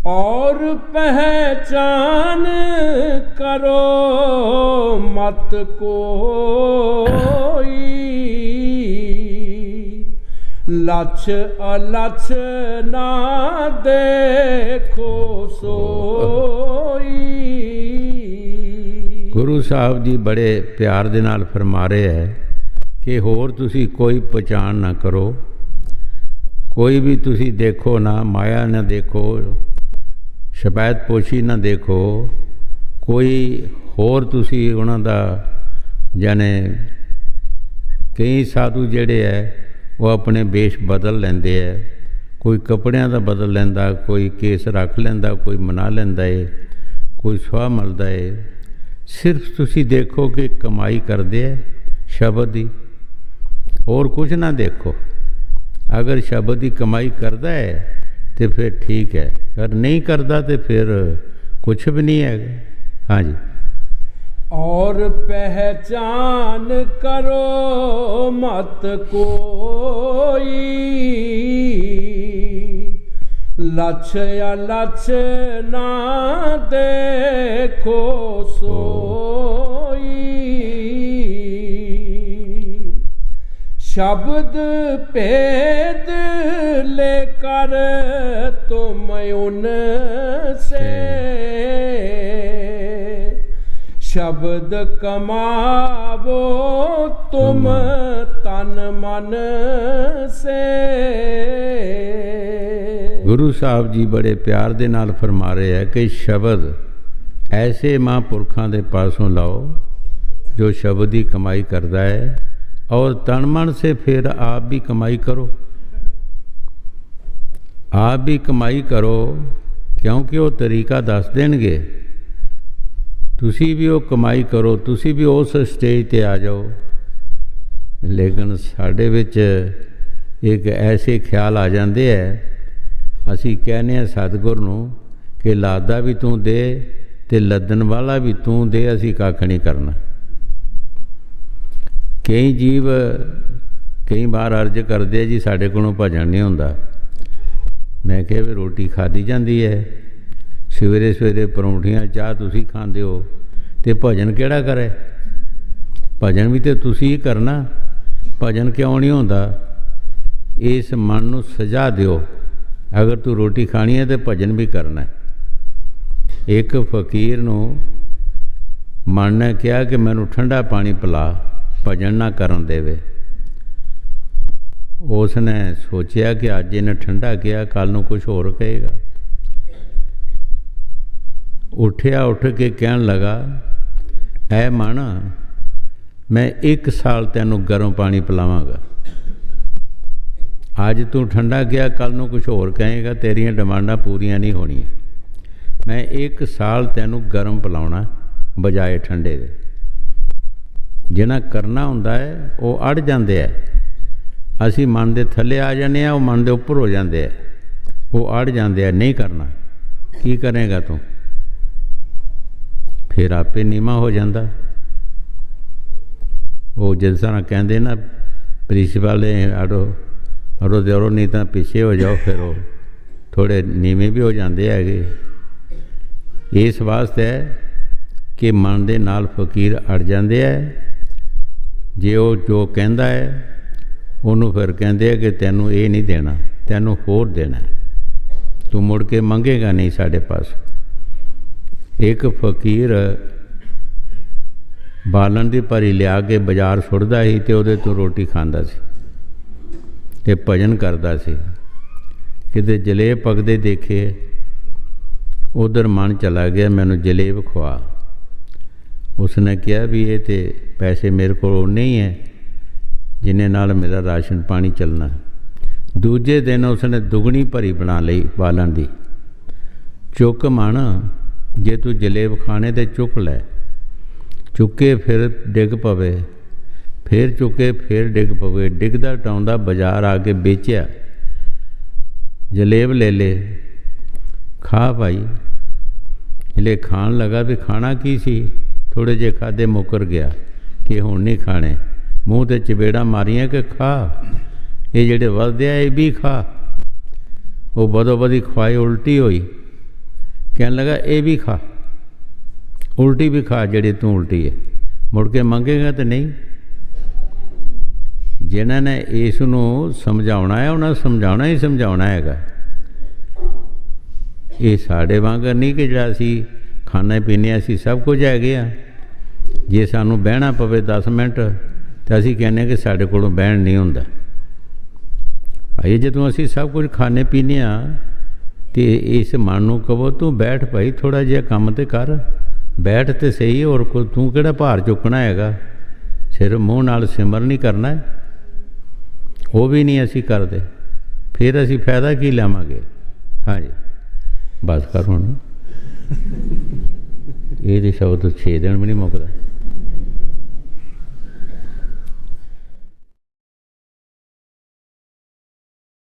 Speaker 2: और पहचान करो मत कोई, लछ अलछ ना देखो सोई।
Speaker 3: ਗੁਰੂ ਸਾਹਿਬ ਜੀ ਬੜੇ ਪਿਆਰ ਦੇ ਨਾਲ ਫਰਮਾ ਰਹੇ ਹੈ ਕਿ ਹੋਰ ਤੁਸੀਂ ਕੋਈ ਪਛਾਣ ਨਾ ਕਰੋ, ਕੋਈ ਵੀ ਤੁਸੀਂ ਦੇਖੋ ਨਾ, ਮਾਇਆ ਨਾ ਦੇਖੋ, ਸ਼ਬੈਤ ਪੋਸ਼ੀ ਨਾ ਦੇਖੋ, ਕੋਈ ਹੋਰ ਤੁਸੀਂ ਉਹਨਾਂ ਦਾ ਜਾਣੇ ਕਈ ਸਾਧੂ ਜਿਹੜੇ ਹੈ ਉਹ ਆਪਣੇ ਵੇਸ਼ ਬਦਲ ਲੈਂਦੇ ਹੈ, ਕੋਈ ਕੱਪੜਿਆਂ ਦਾ ਬਦਲ ਲੈਂਦਾ, ਕੋਈ ਕੇਸ ਰੱਖ ਲੈਂਦਾ, ਕੋਈ ਮਨਾ ਲੈਂਦਾ ਹੈ, ਕੋਈ ਸੁਆਹ ਮਲਦਾ ਹੈ। ਸਿਰਫ ਤੁਸੀਂ ਦੇਖੋ ਕਿ ਕਮਾਈ ਕਰਦੇ ਹੈ ਸ਼ਬਦ ਦੀ, ਹੋਰ ਕੁਝ ਨਾ ਦੇਖੋ। ਅਗਰ ਸ਼ਬਦ ਦੀ ਕਮਾਈ ਕਰਦਾ ਹੈ तो फिर ठीक है, अगर नहीं करता तो फिर कुछ भी नहीं है। हाँ जी।
Speaker 2: और पहचान करो मत कोई, लछ या लछ ना देखो सोई, शब्द भेद लेकर तुम उनसे, शब्द कमावो तुम तन मन से।
Speaker 3: गुरु साहब जी बड़े प्यार दे नाल फरमा रहे हैं कि शब्द ऐसे महापुरखों के पासों लाओ जो शब्द की कमाई करता है, और तन मन से फिर आप भी कमाई करो, आप भी कमाई करो, क्योंकि वो तरीका दस देंगे, तुसी भी वो कमाई करो, तुसी भी उस स्टेज ते आ जाओ। लेकिन साढ़े विच एक ऐसे ख्याल आ जाते हैं, असी कहने सतगुर नूं कि लादा भी तू दे ते लदन वाला भी तू दे, असी कख नहीं करना। कई जीव कई बार अर्ज करते जी साढ़े कोलों भजन नहीं होंदा। मैं कहा भी रोटी खाधी जाती है, सवेरे सवेरे परौंठियां चाह तुसी खांदे हो, तो भजन किहड़ा करे? भजन भी तो तुसी ही करना, भजन क्यों नहीं होंदा? इस मन नूं सजा दिओ, अगर तू रोटी खानी है तो भजन भी करना है। एक फकीर नूं मन ने कहा कि मैनूं ठंडा पानी पिला, भजन ना करन देवे। उसने सोचा कि अज इन्हें ठंडा किया, कल नूं कुछ होर कहेगा। उठिया, उठ के कहन लगा, ऐ मन, मैं 1 साल तैनूं गर्म पानी पिलावांगा, अज तू ठंडा किया, कल नूं कुछ होर कहेगा, तेरियां डिमांडां पूरियां नहीं होणियां। मैं 1 साल तैनूं गर्म पिलाउणा बजाए ठंडे दे। जिन्ना करना हुंदा है वो अड़ जाते हैं, असी मन के थले आ जाने, वो मन के उपर हो जाते हैं, वो अड़ जाते हैं, नहीं करना। की करेगा तू? फिर आपे नीमा हो जाता। वो जिस तरह कहते ना प्रिंसीपल अड़ो अड़ो दे अड़ो, नहीं तो पीछे हो जाओ, फिर वो थोड़े नीवे भी हो जाते हैं। इस वास्ते कि मन के नाल फकीर अड़ जाते हैं। जे वो जो कहता है उन्होंने फिर कहते हैं कि तेनू ये नहीं देना, तेनू होर देना, तू मुड़ के मंगेगा नहीं साढ़े पास। एक फकीर बालन की भरी लिया के बाजार सुटदा ही तो उहदे तो रोटी खांदा सी ते भजन करदा सी। किते जलेब पकदे देखे, उधर मन चला गया, मैनू जलेब खवा। उसने कहा भी ये तो पैसे मेरे को नहीं है जिन्हें नाल मेरा राशन पानी चलना। दूजे दिन उसने दुगनी भरी बना ली बालन दी। चुक मन ਜੇ ਤੂੰ ਜਲੇਬ ਖਾਣੇ ਤੇ ਚੁੱਕ ਲੈ, ਚੁੱਕੇ ਫਿਰ ਡਿੱਗ ਪਵੇ, ਫਿਰ ਚੁੱਕੇ ਫਿਰ ਡਿੱਗ ਪਵੇ, ਡਿੱਗਦਾ ਟਾਉਂਦਾ ਬਾਜ਼ਾਰ ਆ ਕੇ ਵੇਚਿਆ, ਜਲੇਬ ਲੈ ਲੈ, ਖਾ ਭਾਈ। ਜਲੇ ਖਾਣ ਲੱਗਾ ਵੀ ਖਾਣਾ ਕੀ ਸੀ, ਥੋੜ੍ਹੇ ਜਿਹੇ ਖਾਧੇ ਮੁੱਕਰ ਗਿਆ ਕਿ ਹੁਣ ਨਹੀਂ ਖਾਣੇ, ਮੂੰਹ 'ਤੇ ਚਪੇੜਾਂ ਮਾਰੀਆਂ ਕਿ ਖਾ, ਇਹ ਜਿਹੜੇ ਵੱਧਦੇ ਆ ਇਹ ਵੀ ਖਾ। ਉਹ ਬਦੋ ਬਦੀ ਖਵਾਈ, ਉਲਟੀ ਹੋਈ, ਕਹਿਣ ਲੱਗਾ ਇਹ ਵੀ ਖਾ, ਉਲਟੀ ਵੀ ਖਾ ਜਿਹੜੀ ਤੂੰ ਉਲਟੀ ਹੈ। ਮੁੜ ਕੇ ਮੰਗੇਗਾ ਤਾਂ ਨਹੀਂ। ਜਿਨ੍ਹਾਂ ਨੇ ਇਸ ਨੂੰ ਸਮਝਾਉਣਾ ਹੈ ਉਹਨਾਂ ਸਮਝਾਉਣਾ ਹੀ ਸਮਝਾਉਣਾ ਹੈਗਾ। ਇਹ ਸਾਡੇ ਵਾਂਗ ਨਹੀਂ ਕਿ ਜਿਹੜਾ ਅਸੀਂ ਖਾਣੇ ਪੀਣੇ ਅਸੀਂ ਸਭ ਕੁਝ ਹੈਗੇ ਆ। ਜੇ ਸਾਨੂੰ ਬਹਿਣਾ ਪਵੇ 10 ਮਿੰਟ ਤਾਂ ਅਸੀਂ ਕਹਿੰਦੇ ਕਿ ਸਾਡੇ ਕੋਲੋਂ ਬਹਿਣ ਨਹੀਂ ਹੁੰਦਾ। ਭਾਈ ਜਦੋਂ ਅਸੀਂ ਸਭ ਕੁਝ ਖਾਣੇ ਪੀਣੇ ਆ ਤੇ ਇਸ ਮਨ ਨੂੰ ਕਹੋ ਤੂੰ ਬੈਠ ਭਾਈ, ਥੋੜ੍ਹਾ ਜਿਹਾ ਕੰਮ ਤੇ ਕਰ, ਬੈਠ ਤੇ ਸਹੀ, ਹੋਰ ਕੋ ਤੂੰ ਕਿਹੜਾ ਭਾਰ ਚੁੱਕਣਾ ਹੈਗਾ, ਸਿਰ ਮੂੰਹ ਨਾਲ ਸਿਮਰ ਨਹੀਂ ਕਰਨਾ ਹੈ। ਉਹ ਵੀ ਨਹੀਂ ਅਸੀਂ ਕਰਦੇ, ਫਿਰ ਅਸੀਂ ਫਾਇਦਾ ਕੀ ਲਵਾਂਗੇ। ਹਾਂਜੀ ਬਸ ਕਰ ਹੁਣ, ਇਹਦੇ ਸ਼ਬਦ 6 ਦਿਨ ਵੀ ਨਹੀਂ ਮੁੱਕਦਾ।